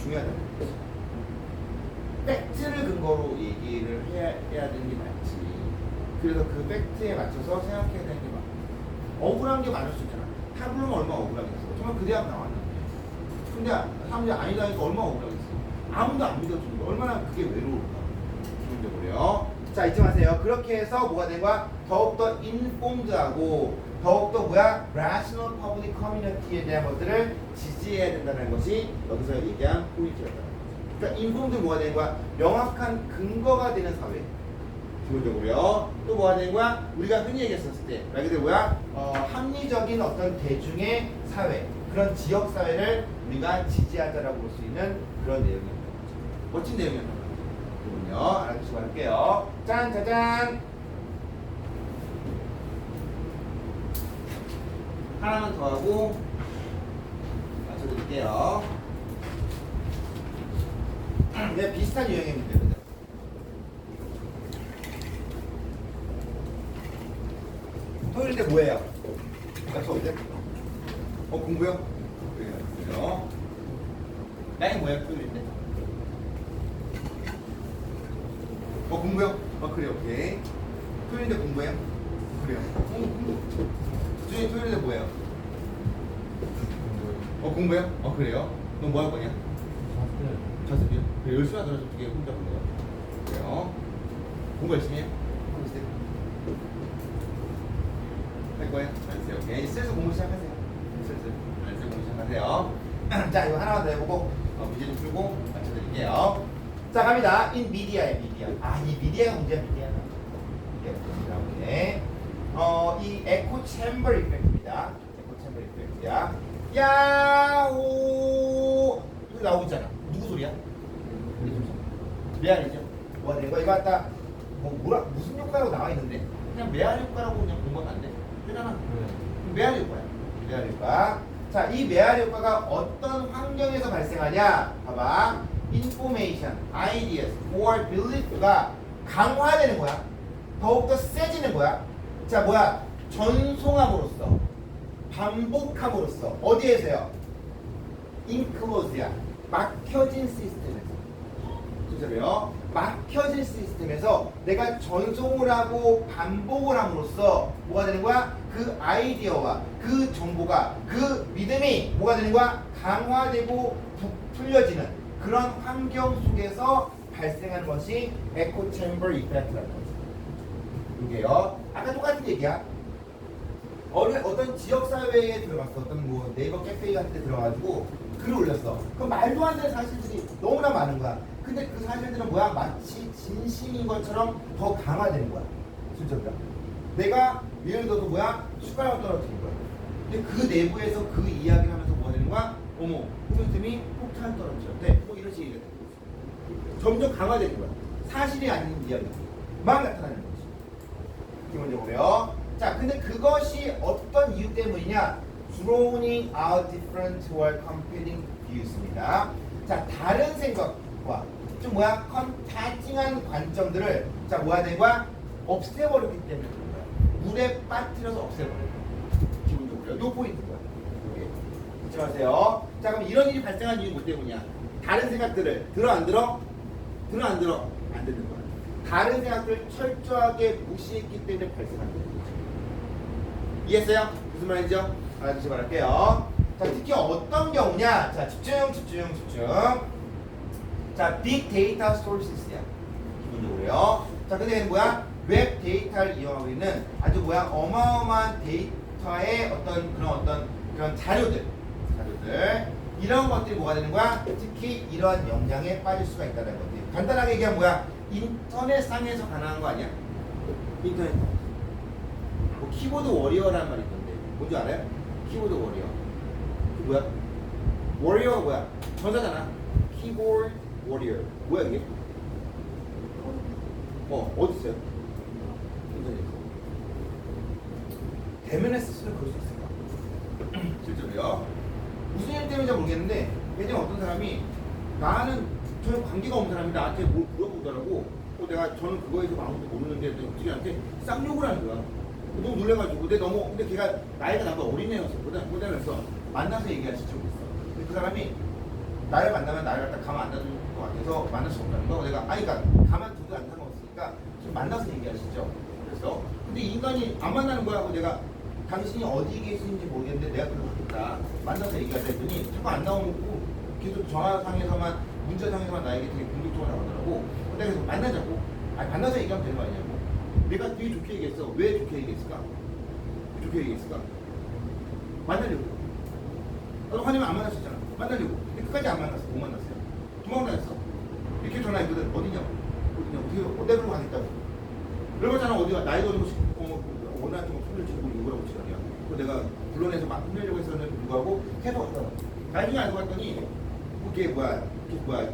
Speaker 1: 중요하다는 거지. 팩트를 근거로 얘기를 해야 되는 게 맞지. 그래서 그 팩트에 맞춰서 생각해야 되는 게 맞아. 억울한 게 많을 수 있잖아. 타블로는 얼마나 억울하겠어. 정말 그 대학 나왔는데. 근데 사람들이 아니다니까 얼마나 억울하겠어. 아무도 안 믿어주는 거 얼마나 그게 외로울까. 기본적으로요. 자 잊지 마세요. 그렇게 해서 뭐가 된 거야? 더욱더 인폼드하고 더욱더 뭐야? rational public community에 대한 것들을 지지해야 된다는 것이 여기서 얘기한 포인트였다는 거죠. 그러니까 인폼드 뭐가 되는 거야? 명확한 근거가 되는 사회. 기본적으로요. 또 뭐가 되는 거야? 우리가 흔히 얘기했었을 때 말 그대로 뭐야? 합리적인 어떤 대중의 사회, 그런 지역 사회를 우리가 지지하자라고 볼 수 있는 그런 내용입니다. 멋진 내용이었던 것 같아요. 알아두시고 할게요. 짠, 짜잔. 하나만 더 하고 맞춰드릴게요. 네, 비슷한 유형의 문제거든. 토요일인데 뭐예요? 수업인데? 공부요? 그래요. 나이 뭐야, 토요일인데? 공부요? 그래요, 오케이. 토요일인데 공부해요? 그래요. 공부. 주중에 토요일인데 뭐예요? 공부요? 그래요. 너 뭐 할 거냐? 자습이요? 그래, 열심히 하더라, 좀 되게 혼자 보내요. 그래요. 공부 열심히 해요? 할 거예요? 알았어요. 오케이. 슬슬 공부 시작하세요. 슬슬 공부 시작하세요. 자, 이거 하나만 더 해보고 문제 좀 풀고 맞춰드릴게요. 자, 갑니다. in media에 media. 이 미디어가 문제야, 미디어. 오케이. 이 에코 챔버 이펙트입니다. 에코 챔버 이펙트야. 야호! 소리 나오고 있잖아. 누구 소리야? 메아리 소리. 메아리죠. 뭐가 된 거야? 이거 갖다 무슨 효과라고 나와 있는데 그냥 메아리 효과라고 그냥 공부하면 안 돼? 되잖아. 메아리 효과야. 메아리 효과. 자, 자, 이 메아리 효과가 어떤 환경에서 발생하냐? 봐봐. information, ideas, or belief가 강화되는 거야. 더욱더 세지는 거야. 자, 뭐야? 전송함으로써, 반복함으로써. 어디에서요? enclosed야. 막혀진 시스템에서. 진짜로요? 막혀진 시스템에서 내가 전송을 하고 반복을 함으로써 뭐가 되는 거야? 그 아이디어와 그 정보가, 그 믿음이 뭐가 되는 거야? 강화되고 부풀려지는 그런 환경 속에서 발생하는 것이 에코 챔버 이펙트라는 거죠. 이게요. 아까 똑같은 얘기야. 어떤 지역사회에 들어갔어. 어떤 뭐 네이버 카페 같은 데 들어가지고 글을 올렸어. 그 말도 안 되는 사실들이 너무나 많은 거야. 근데 그 사실들은 뭐야? 마치 진심인 것처럼 더 강화되는 거야. 진짜로야. 내가 예를 들어서 뭐야? 숟가락을 떨어뜨린 거야. 근데 그 내부에서 그 이야기를 하면서 뭐가 되는 거야? 어머, 후배님이 폭탄을 떨어뜨렸대. 뭐 이런 식으로 되는 거지. 점점 강화되는 거야. 사실이 아닌 이야기만 나타나는 거지. 기본적으로요. 자, 근데 그것이 어떤 이유 때문이냐? Drawing out different or competing views입니다. 자, 다른 생각과 좀 뭐야? 컴패팅한 관점들을 자, 뭐야 되는 거야? 없애버렸기 때문에 그런 거야. 물에 빠뜨려서 없애버려. 기본적으로요. 요 포인트고요. 이게 잊지 마세요. 자, 그럼 이런 일이 발생한 이유는 뭐 때문이야? 다른 생각들을 들어 안 들어? 들어 안 들어? 안 듣는 거야. 다른 생각들을 철저하게 무시했기 때문에 발생한 거예요. 이해했어요? 무슨 말인지요? 다시 말할게요. 자, 특히 어떤 경우냐? 자, 집중. 자, 빅 데이터 소스야. 기본적으로요. 자, 근데 얘는 뭐야? 웹 데이터를 이용하고 있는 아주 뭐야? 어마어마한 데이터의 그런 자료들. 이런 것들이 뭐가 되는 거야? 특히 이러한 영향에 빠질 수가 있다는 거지. 간단하게 얘기하면 뭐야? 인터넷상에서 가능한 거 아니야? 인터넷. 뭐 키보드 워리어라는 말이 있던데 뭔지 알아요? 키보드 워리어. 그 뭐야? 워리어가 뭐야? 전사잖아. 키보드 워리어. 뭐야 이게? 어디 있어요? 인터넷에서. 대면에 쓰면 그럴 수 있을까? 실제로요. 무슨 일 때문인지 모르겠는데 예전에 어떤 사람이 나는 전혀 관계가 없는 사람이 나한테 뭘 물어보더라고. 저는 그거에 대해서 아무것도 모르는데 어떻게 나한테 쌍욕을 하는 거야. 너무 놀래가지고 근데 걔가 나이가 나보다 어린애였어. 만나서 얘기하시죠 그랬어. 근데 그 사람이 나를 만나면 나를 갖다 가만 안 놔둘 것 같아서 만날 수 없다는 거. 내가 그러니까 가만둬도 안 상관없으니까 좀 만나서 얘기하시죠. 그래서 근데 인간이 안 만나는 거야. 하고 내가 당신이 어디 계시는지 모르겠는데 내가 그러겠다. 만나서 얘기하자 했더니 자꾸 안 나오고 계속 전화상에서만 문자상에서만 나에게 되게 공격적으로 나오더라고. 내가 계속 만나자고. 아니 만나서 얘기하면 되는 거 아니냐고. 내가 되게 좋게 얘기했어. 왜 좋게 얘기했을까? 만나려고. 나도 화내면 안 만났었잖아. 만나려고. 근데 끝까지 안 만났어. 못 만났어요. 도망다녔어. 이렇게 전화했거든. 어디냐고. 어떻게 내가 가겠다고. 그러잖아. 어디가 나이도 어리고 원한테 뭐 손을 치고 욕을 하고 지랄이야. 그래서 내가 불러내서 막 혼내려고 했었는데 불구하고 계속 왔더라고. 나중에 알고 봤더니 그게 뭐야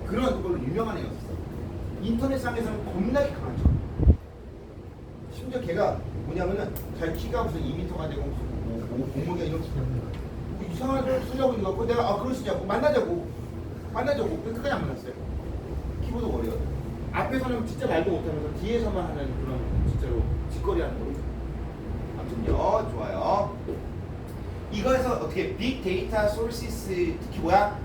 Speaker 1: 그런 걸로 유명한 애였었어. 인터넷상에서는 겁나게 강한 척. 심지어 걔가 뭐냐면은 잘 키가 무슨 2m가 되고 무슨 몸무게가 이런 뭐 이상한 걸 쓰려고 해갖고 내가 그러시냐고 만나자고 끝까지 안 만났어요. 키보드 워리어. 앞에서는 진짜 말도 못하면서 뒤에서만 하는 그런 진짜로 짓거리 하는 거. 아무튼요 좋아요. 이거에서 어떻게 빅 데이터 소시스 특히 뭐야?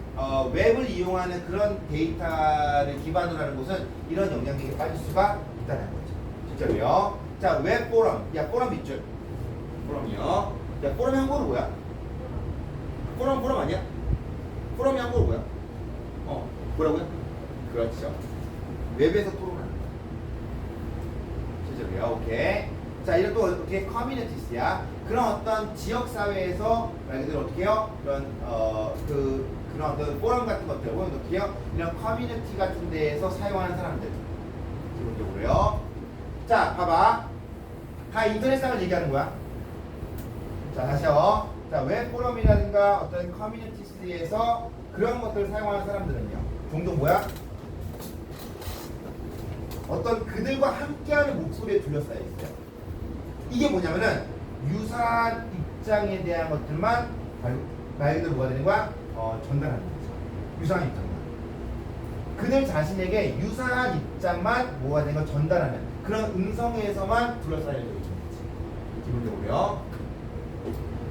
Speaker 1: 웹을 이용하는 그런 데이터를 기반으로 하는 곳은 이런 영향력에 빠질 수가 있다는 거죠. 진짜로요. 자, 웹 포럼. 야, 포럼 있죠? 포럼이요. 야, 포럼의 한국어로 뭐야? 포럼 아니야? 포럼의 한국어로 뭐야? 뭐라고요? 그렇죠. 웹에서 토론하는 거. 진짜로요. 오케이. 자, 이런 또 어떻게 커뮤니티스야. 그런 어떤 지역 사회에서 말 그대로 어떻게 해요? 그런 어떤 포럼 같은 것들, 혹은 어떻게 해요? 이런 커뮤니티 같은 데에서 사용하는 사람들. 기본적으로요. 자, 봐봐. 다 인터넷상을 얘기하는 거야. 자, 다시요. 자, 웹 포럼이라든가 어떤 커뮤니티스에서 그런 것들을 사용하는 사람들은요. 종종 뭐야? 어떤 그들과 함께하는 목소리에 둘러싸여 있어요. 이게 뭐냐면은 유사한 입장에 대한 것들만 말 그대로 뭐가 되는 거야? 전달하는 거죠. 유사한 입장만. 그들 자신에게 유사한 입장만 뭐가 되는 거 전달하는 그런 음성에서만 둘러싸여 있는 거지. 기본적으로요.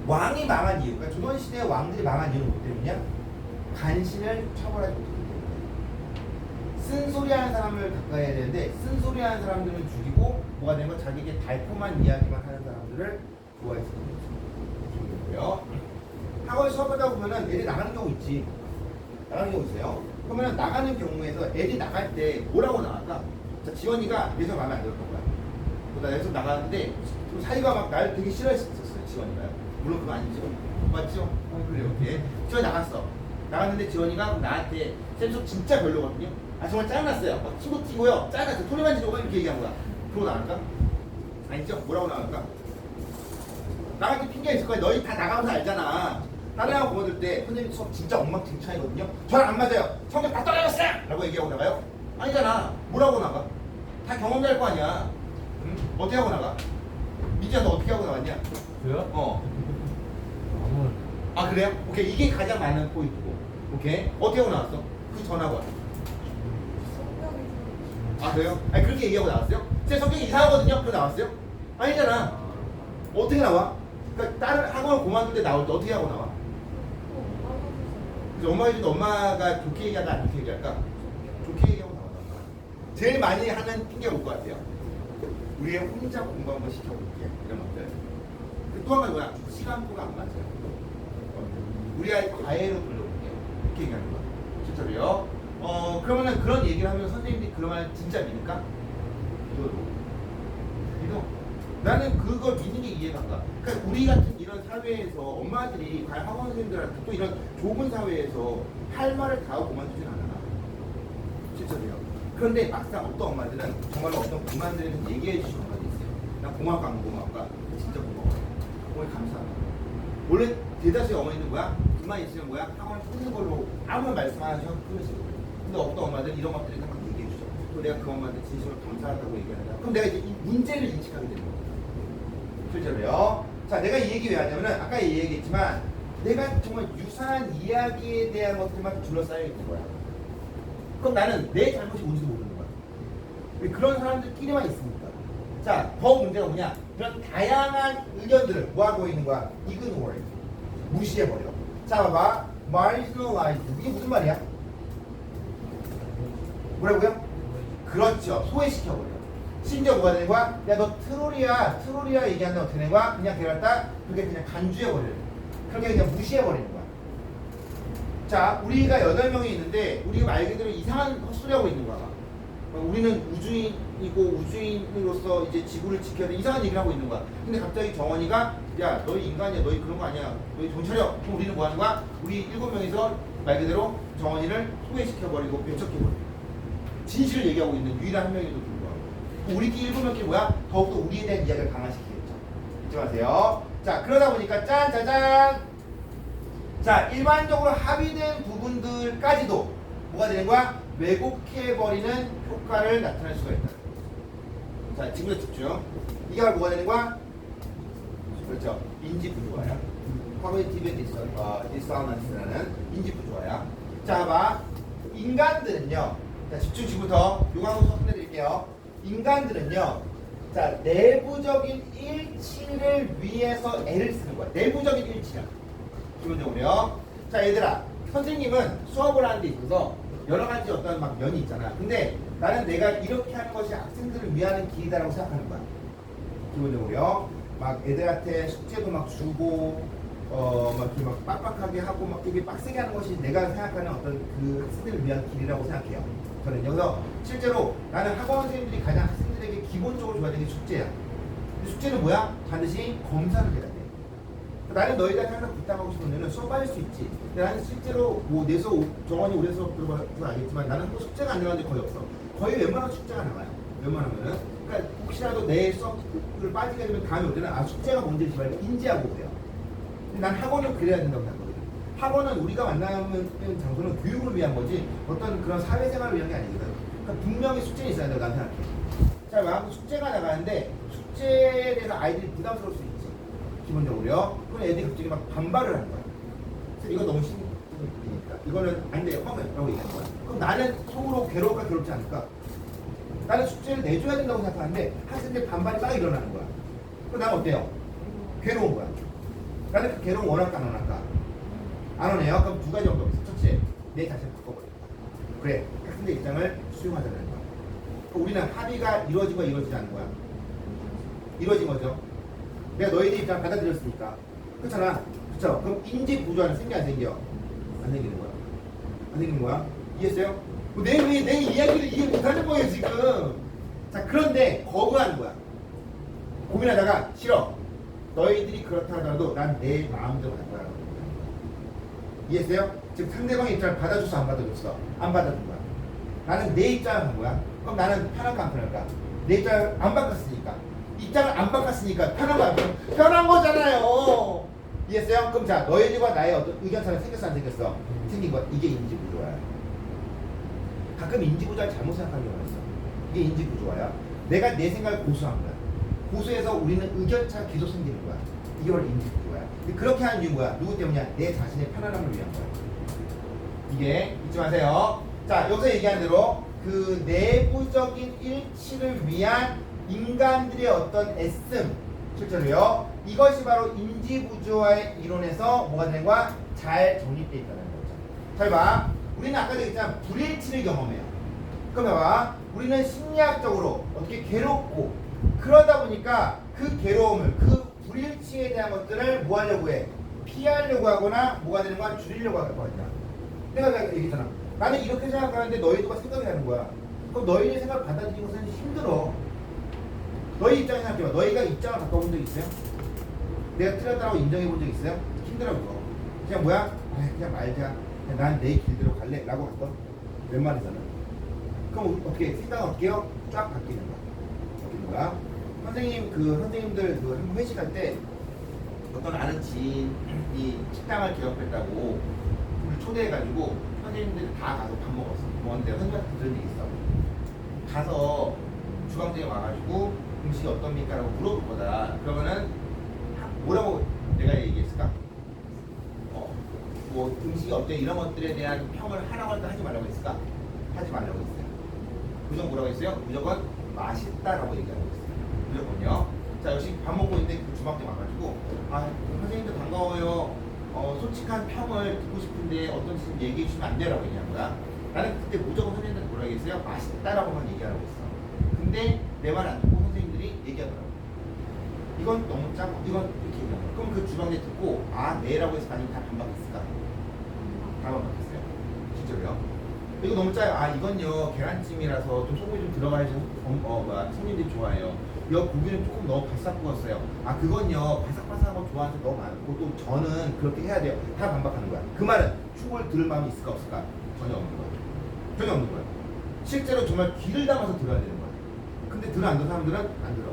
Speaker 1: 왕이 망한 이유, 그러니까 조선시대 왕들이 망한 이유는 뭐 때문이냐? 간신을 처벌하지 못하기 때문에. 쓴소리하는 사람을 가까이 해야 되는데 쓴소리하는 사람들은 죽이고 뭐가 되는 거 자기에게 달콤한 이야기만 하는 사람들을 좋아했었는 거죠. 기본적으로요. 학원 수업하다 보면은 애들이 나가는 경우 있지. 나가는 경우 있어요. 그러면 나가는 경우에서 애들이 나갈 때 뭐라고 나갈까? 자, 지원이가 내 수업 마음에 안 들었던 거야. 나 내 수업 나가는데 사이가 막 날 되게 싫어했었어요. 지원이가요. 물론 그거 아니죠. 맞죠? 그래요. 오케이. 지원이 나갔어. 나갔는데 지원이가 나한테 쌤 수업 진짜 별로거든요. 아 정말 짜증났어요. 막 친구 튀고요. 짜증났어. 소리만 지르고 이렇게 얘기한 거야. 그러고 나갈까? 아니죠? 뭐라고 나갈까? 나갈 때 핑계가 있을 거야. 너희 다 나가면서 알잖아. 다른 학원 보여줄 때 선생님 수업 진짜 엉망진창이거든요. 저랑 안 맞아요. 성적 다 떨어졌어요! 라고 얘기하고 나가요? 아니잖아. 뭐라고 나가? 다 경험자일 거 아니야. 응? 어떻게 하고 나가? 민지야 너 어떻게 하고 나갔냐?
Speaker 2: 그래요?
Speaker 1: 어. 아 그래요? 오케이. 이게 가장 많은 포인트고. 오케이. 어떻게 하고 나왔어? 그 전학원. 아 그래요? 아니 그렇게 얘기하고 나왔어요? 제 성격이 이상하거든요? 그러고 나왔어요? 아니잖아. 어떻게 나와? 그러니까 다른 학원을 그만둘 때 나올 때 어떻게 하고 나와? 그래서 엄마가 해주도 엄마가 좋게 얘기할까 안 좋게 얘기할까? 좋게 얘기하고 나온다. 제일 많이 하는 핑계가 올 것 같아요. 우리 애 혼자 공부 한번 시켜볼게. 이런 것들. 또 한 가지 뭐야? 시간표가 안 맞아요. 우리 아이 과외로 돌려볼게. 이렇게 얘기하는 거야. 진짜로요. 그러면은 그런 얘기를 하면 선생님들이 그 말 진짜 믿을까? 믿어. 나는 그걸 믿는 게 이해가 안 가. 그러니까 우리 같은 이런 사회에서 엄마들이 과연 학원 선생님들한테 또 이런 좁은 사회에서 할 말을 다 하고 그만두진 않아. 실제로요. 그런데 막상 어떤 엄마들은 정말로 어떤 엄마들에서 얘기해 주시는 엄마들이 있어요. 나 고마울까 안 고마울까? 진짜 고마워. 어머니 감사하다. 원래 대다수의 어머니는 뭐야? 그만 있으면 뭐야? 학원 끊는 걸로 아무 말씀 안 하셔도 끊으시고. 근데 어떤 엄마들은 이런 것들을 막 얘기해 주죠. 또 내가 그 엄마한테 진심으로 감사하다고 얘기한다. 그럼 내가 이제 이 문제를 인식하게 되는 거예요. 실제로요. 자, 내가 이 얘기 왜 하냐면은 아까 이 얘기했지만 내가 정말 유사한 이야기에 대한 것들만 둘러싸여 있는 거야. 그럼 나는 내 잘못이 뭔지도 모르는 거야. 왜 그런 사람들끼리만 있습니까? 자, 더 문제가 뭐냐? 그런 다양한 의견들을 뭐하고 있는 거야? ignore, 무시해버려. 자, 봐봐. marginalize. 이게 무슨 말이야? 뭐라고요? 그렇죠. 소외시켜버려. 심지어 뭐가 되는 거야? 야, 너 트롤이야 얘기한다 어떻게 되는 거야? 그냥 걔를 갖다 그게 그냥 간주해버려. 그렇게 그냥 무시해버리는 거야. 자, 우리가 8명이 있는데 우리가 말 그대로 이상한 헛소리 하고 있는 거야. 우리는 우주인이고 우주인으로서 이제 지구를 지켜야 돼. 이상한 얘기를 하고 있는 거야. 근데 갑자기 정원이가 야, 너희 인간이야. 너희 그런 거 아니야. 너희 돈 차려. 그럼 우리는 뭐 하는 거야? 우리 7명이서 말 그대로 정원이를 소외시켜버리고 배척해버리고 진실을 얘기하고 있는 유일한 한 명에도 불구하고 우리끼리 7명끼리 뭐야? 더욱더 우리에 대한 이야기를 강화시키겠죠. 잊지 마세요. 자, 그러다 보니까 짠 짜잔. 자, 일반적으로 합의된 부분들까지도 뭐가 되는 거야? 왜곡해버리는 효과를 나타낼 수가 있다. 자, 지금부터 집중. 이게 바로 뭐가 되는 거야? 그렇죠. 인지 부조화야. Cognitive dissonance라는 인지 부조화야. 자, 봐. 인간들은요. 자, 집중 지금부터 요거 한번 설명드릴게요. 인간들은요. 자, 내부적인 일치를 위해서 애를 쓰는 거야. 내부적인 일치야. 기본적으로요. 자, 얘들아. 선생님은 수업을 하는 데 있어서 여러 가지 어떤 막 면이 있잖아. 근데 나는 내가 이렇게 하는 것이 학생들을 위하는 길이다라고 생각하는 거야. 기본적으로요. 막 애들한테 숙제도 막 주고, 막 이렇게 막 빡빡하게 하고 막 되게 빡세게 하는 것이 내가 생각하는 어떤 그 학생들을 위한 길이라고 생각해요. 저는 여기서 실제로 나는 학원 선생님들이 가장 학생들에게 기본적으로 줘야 되는 게 숙제야. 근데 숙제는 뭐야? 반드시 검사를 해야 돼. 나는 너희들한테 항상 부탁하고 싶은 데는 수업 빠질 수 있지. 근데 나는 실제로 뭐 내 수업, 정원이 오래 수업 들어봐서 알겠지만 나는 또 숙제가 안 나가는 게 거의 없어. 거의 웬만하면 숙제가 나와요. 웬만하면은. 그러니까 혹시라도 내 수업을 빠지게 되면 다음에 올 때는 아, 숙제가 뭔지 말고 인지하고 오세요. 근데 난 학원은 그래야 된다고 생각하거든. 학원은 우리가 만나는 장소는 교육을 위한 거지 어떤 그런 사회생활을 위한 게 아니거든. 그러니까 분명히 숙제는 있어야 된다고 난 생각해. 자, 만약 숙제가 나가는데 숙제에 대해서 아이들이 부담스러울 수 있지. 기본적으로요. 그럼 애들이 갑자기 막 반발을 하는 거야. 이거 너무 심니까 이거는 안 돼요. 라고 얘기하는 거야. 그럼 나는 속으로 괴로울까 괴롭지 않을까? 나는 숙제를 내줘야 된다고 생각하는데 학생들 반발이 막 일어나는 거야. 그럼 나는 어때요? 괴로운 거야. 나는 그 괴로움 원할까 안 원할까? 안 원해요. 그럼 두 가지 정도 있어. 첫째, 내 자신을 바꿔버려. 그래, 학생들 입장을 수용하자는 거야. 그럼 우리는 합의가 이루어진 거야, 이루어지지 않는 거야? 이루어진 거죠. 내가 너희들 입장을 받아들였으니까. 그렇잖아. 그렇죠? 그럼 인지 구조화는 생겨 안 생겨? 안 생기는 거야. 안 생기는 거야. 이해했어요? 내 이야기를 이해 못하는 거예요 지금. 자, 그런데 거부하는 거야. 고민하다가 싫어. 너희들이 그렇다 하더라도 난 내 마음대로 갈 거야. 이해했어요? 지금 상대방의 입장을 받아줬어 안 받아줬어? 안 받아준 거야. 나는 내 입장을 한 거야. 그럼 나는 편할까 안 편할까? 내 입장을 안 바꿨으니까. 입장을 안 바꿨으니까 편한 거야. 편한 거잖아요. 이해했어요? 그럼 자, 너희들과 나의 어떤 의견차가 생겼어 안 생겼어? 생긴 거야. 이게 인지구조야. 가끔 인지구조를 잘못 생각하는 경우가 있어. 이게 인지구조야. 내가 내 생각을 고수한 거야. 고수해서 우리는 의견차가 계속 생기는 거야. 이게 바로 인지구조야. 그렇게 하는 이유는 뭐야? 누구 때문이야? 내 자신의 편안함을 위한 거야. 이게 잊지 마세요. 자, 여기서 얘기한 대로 그 내부적인 일치를 위한 인간들의 어떤 애씀, 실제로요. 이것이 바로 인지구조화의 이론에서 뭐가 되는 거야? 잘 정립되어 있다는 거죠. 잘 봐. 우리는 아까도 얘기했잖아. 불일치를 경험해요. 그럼 봐봐. 우리는 심리학적으로 어떻게 괴롭고 그러다 보니까 그 괴로움을, 그 불일치에 대한 것들을 뭐 하려고 해? 피하려고 하거나 뭐가 되는 거야? 줄이려고 하는 거야. 내가 얘기했잖아. 나는 이렇게 생각하는데 너희들과 생각이 하는 거야. 그럼 너희의 생각을 받아들이는 것은 힘들어. 너희 입장에 생각해봐. 너희가 입장을 바꿔본 적 있어요? 내가 틀렸다고 인정해 본 적 있어요? 힘들어 그거. 그냥 뭐야? 그냥 말자. 난 내 길대로 갈래 라고 했던 웬만해서는. 그럼 어떻게 생각은 어떻게 해요? 쫙 바뀌는 거야. 바뀌는 거야. 선생님들 그 한번 회식할 때 어떤 아는 지인이 식당을 개업했다고 우리 초대해가지고 선생님들이 다 가서 밥 먹었어. 먹었는데 선생님한테 들은 얘기 있어. 가서 주방장에 와가지고 음식이 어떻습니까? 라고 물어볼 거다. 그러면은 뭐라고 내가 얘기했을까? 뭐 음식이 어때? 이런 것들에 대한 평을 하라고 할까 하지 말라고 했을까? 하지 말라고 했어요. 무조건 뭐라고 했어요? 무조건 맛있다라고 얘기하고 있어요. 무조건요. 자, 역시 밥 먹고 있는데 그 주방장 와가지고 선생님들 반가워요. 솔직한 평을 듣고 싶은데 어떤 식으로 얘기해 주시면 안 돼라고 얘기한 거야. 나는 그때 무조건 선생님들한테 뭐라고 얘기했어요? 맛있다라고만 얘기하라고 했어. 근데 내 말 안 듣고 선생님들이 얘기하더라고. 이건 너무 짜고 이건 이렇게 얘기한 거야. 그럼 그 주방장이 듣고 네라고 해서 아니면 다 반박했을까? 다 반박했어요. 진짜로요. 이거 너무 짜요. 이건요 계란찜이라서 좀 소금이 좀 들어가야지 손님들이 좋아해요. 이 고기는 조금 너무 바싹 구웠어요. 그건요 바삭바삭한 거 좋아하는 사람 너무 많고 또 저는 그렇게 해야 돼요. 다 반박하는 거야. 그 말은 충고를 들을 마음이 있을까 없을까? 전혀 없는 거야. 전혀 없는 거야. 실제로 정말 귀를 담아서 들어야 되는 거야. 근데 들어 안 듣는 사람들은 안 들어.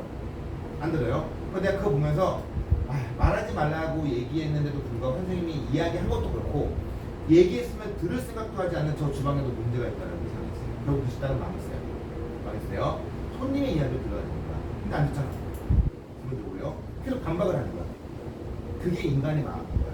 Speaker 1: 안 들어요. 근데 내가 그거 보면서 말하지 말라고 얘기했는데도 불구하고 선생님이 이야기한 것도 그렇고 얘기했으면 들을 생각도 하지 않는 저 주방에도 문제가 있다는 생각이 있어요. 결국 그 식당은 망했어요. 망했어요. 손님의 이야기를 들어야 되는 거야. 근데 안 듣잖아. 그러고요. 계속 반박을 하는 거야. 그게 인간의 마음인 거야.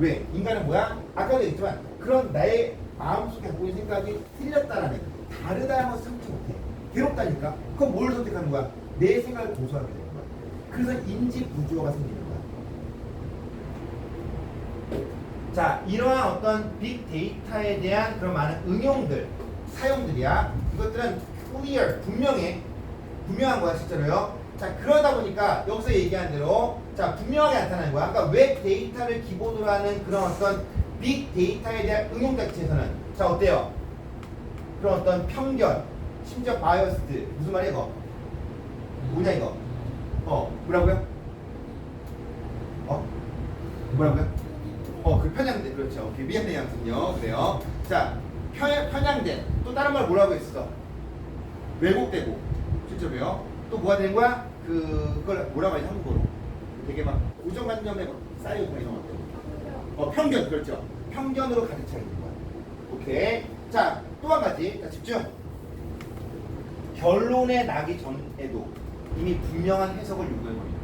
Speaker 1: 왜? 인간은 뭐야? 아까도 얘기했지만 그런 나의 마음속에 갖고 있는 생각이 틀렸다라는 다르다는 것을 참지 못해. 괴롭다니까? 그럼 뭘 선택하는 거야? 내 생각을 고수하게 되는 거야. 그래서 인지 부조화가 생기는 거야. 자, 이러한 어떤 빅데이터에 대한 그런 많은 응용들, 사용들이야. 이것들은 clear, 분명한 거야, 실제로요. 자, 그러다 보니까 여기서 얘기한 대로 자, 분명하게 나타나는 거야. 그러니까 웹 데이터를 기본으로 하는 그런 어떤 빅데이터에 대한 응용 자체에서는 자, 어때요? 그런 어떤 편견, 심지어 바이어스드, 무슨 말이야 이거? 뭐냐 이거? 뭐라고요? 뭐라고요? 그 편향된, 그렇죠. 미안해 양승요. 그래요. 자, 편향된. 또 다른 말 뭐라고 했어? 왜곡되고. 실제로요. 또 뭐가 되는 거야? 그걸 뭐라고 하지 한국어로? 되게 막 고정관념에 쌓여있고 이런 것들. 편견, 그렇죠. 편견으로 가득 차 있는 거야. 오케이. 자, 또 한 가지. 자, 집중. 결론에 나기 전에도 이미 분명한 해석을 요구해버립니다.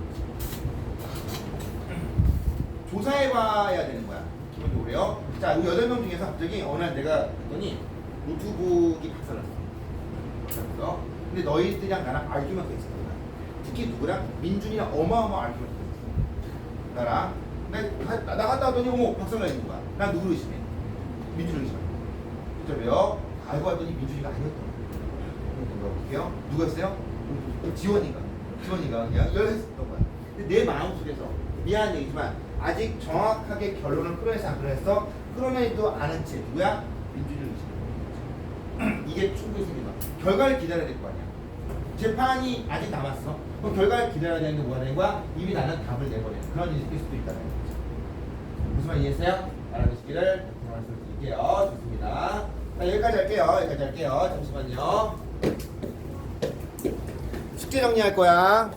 Speaker 1: 조사해봐야 되는 거야. 기본적으로 그래요. 자, 우리 8명 중에서 갑자기 어느 날 내가 봤더니 노트북이 박살났어. 박살났어. 근데 너희들이랑 나랑 알규먼트가 있었던 거야. 특히 누구랑? 민준이랑 어마어마한 알규먼트가 있었어. 나랑. 나 갔다 왔더니 어머 박살나 있는 거야. 난 누구를 의심해? 민준을 의심해. 그죠? 알고 봤더니 민준이가 아니었던 거야. 볼게요. 누구였어요? 지원이가 그냥 열했었던 거야. 근데 내 마음속에서 미안한 얘기지만 아직 정확하게 결론을 끌어내서 안 끌어냈어. 끌어내지도 않은 채 누구야? 민준이를 의심해. 이게 충분히 생긴다. 결과를 기다려야 될 거 아니야. 재판이 아직 남았어. 그럼 결과를 기다려야 되는데 뭐가 되는 거야? 이미 나는 답을 내버려. 그런 일이 있을 수도 있다는 거죠. 무슨 말 이해했어요? 알아두시기를 말씀드릴게요. 좋습니다. 자, 여기까지 할게요. 잠시만요. 숙제 정리할 거야.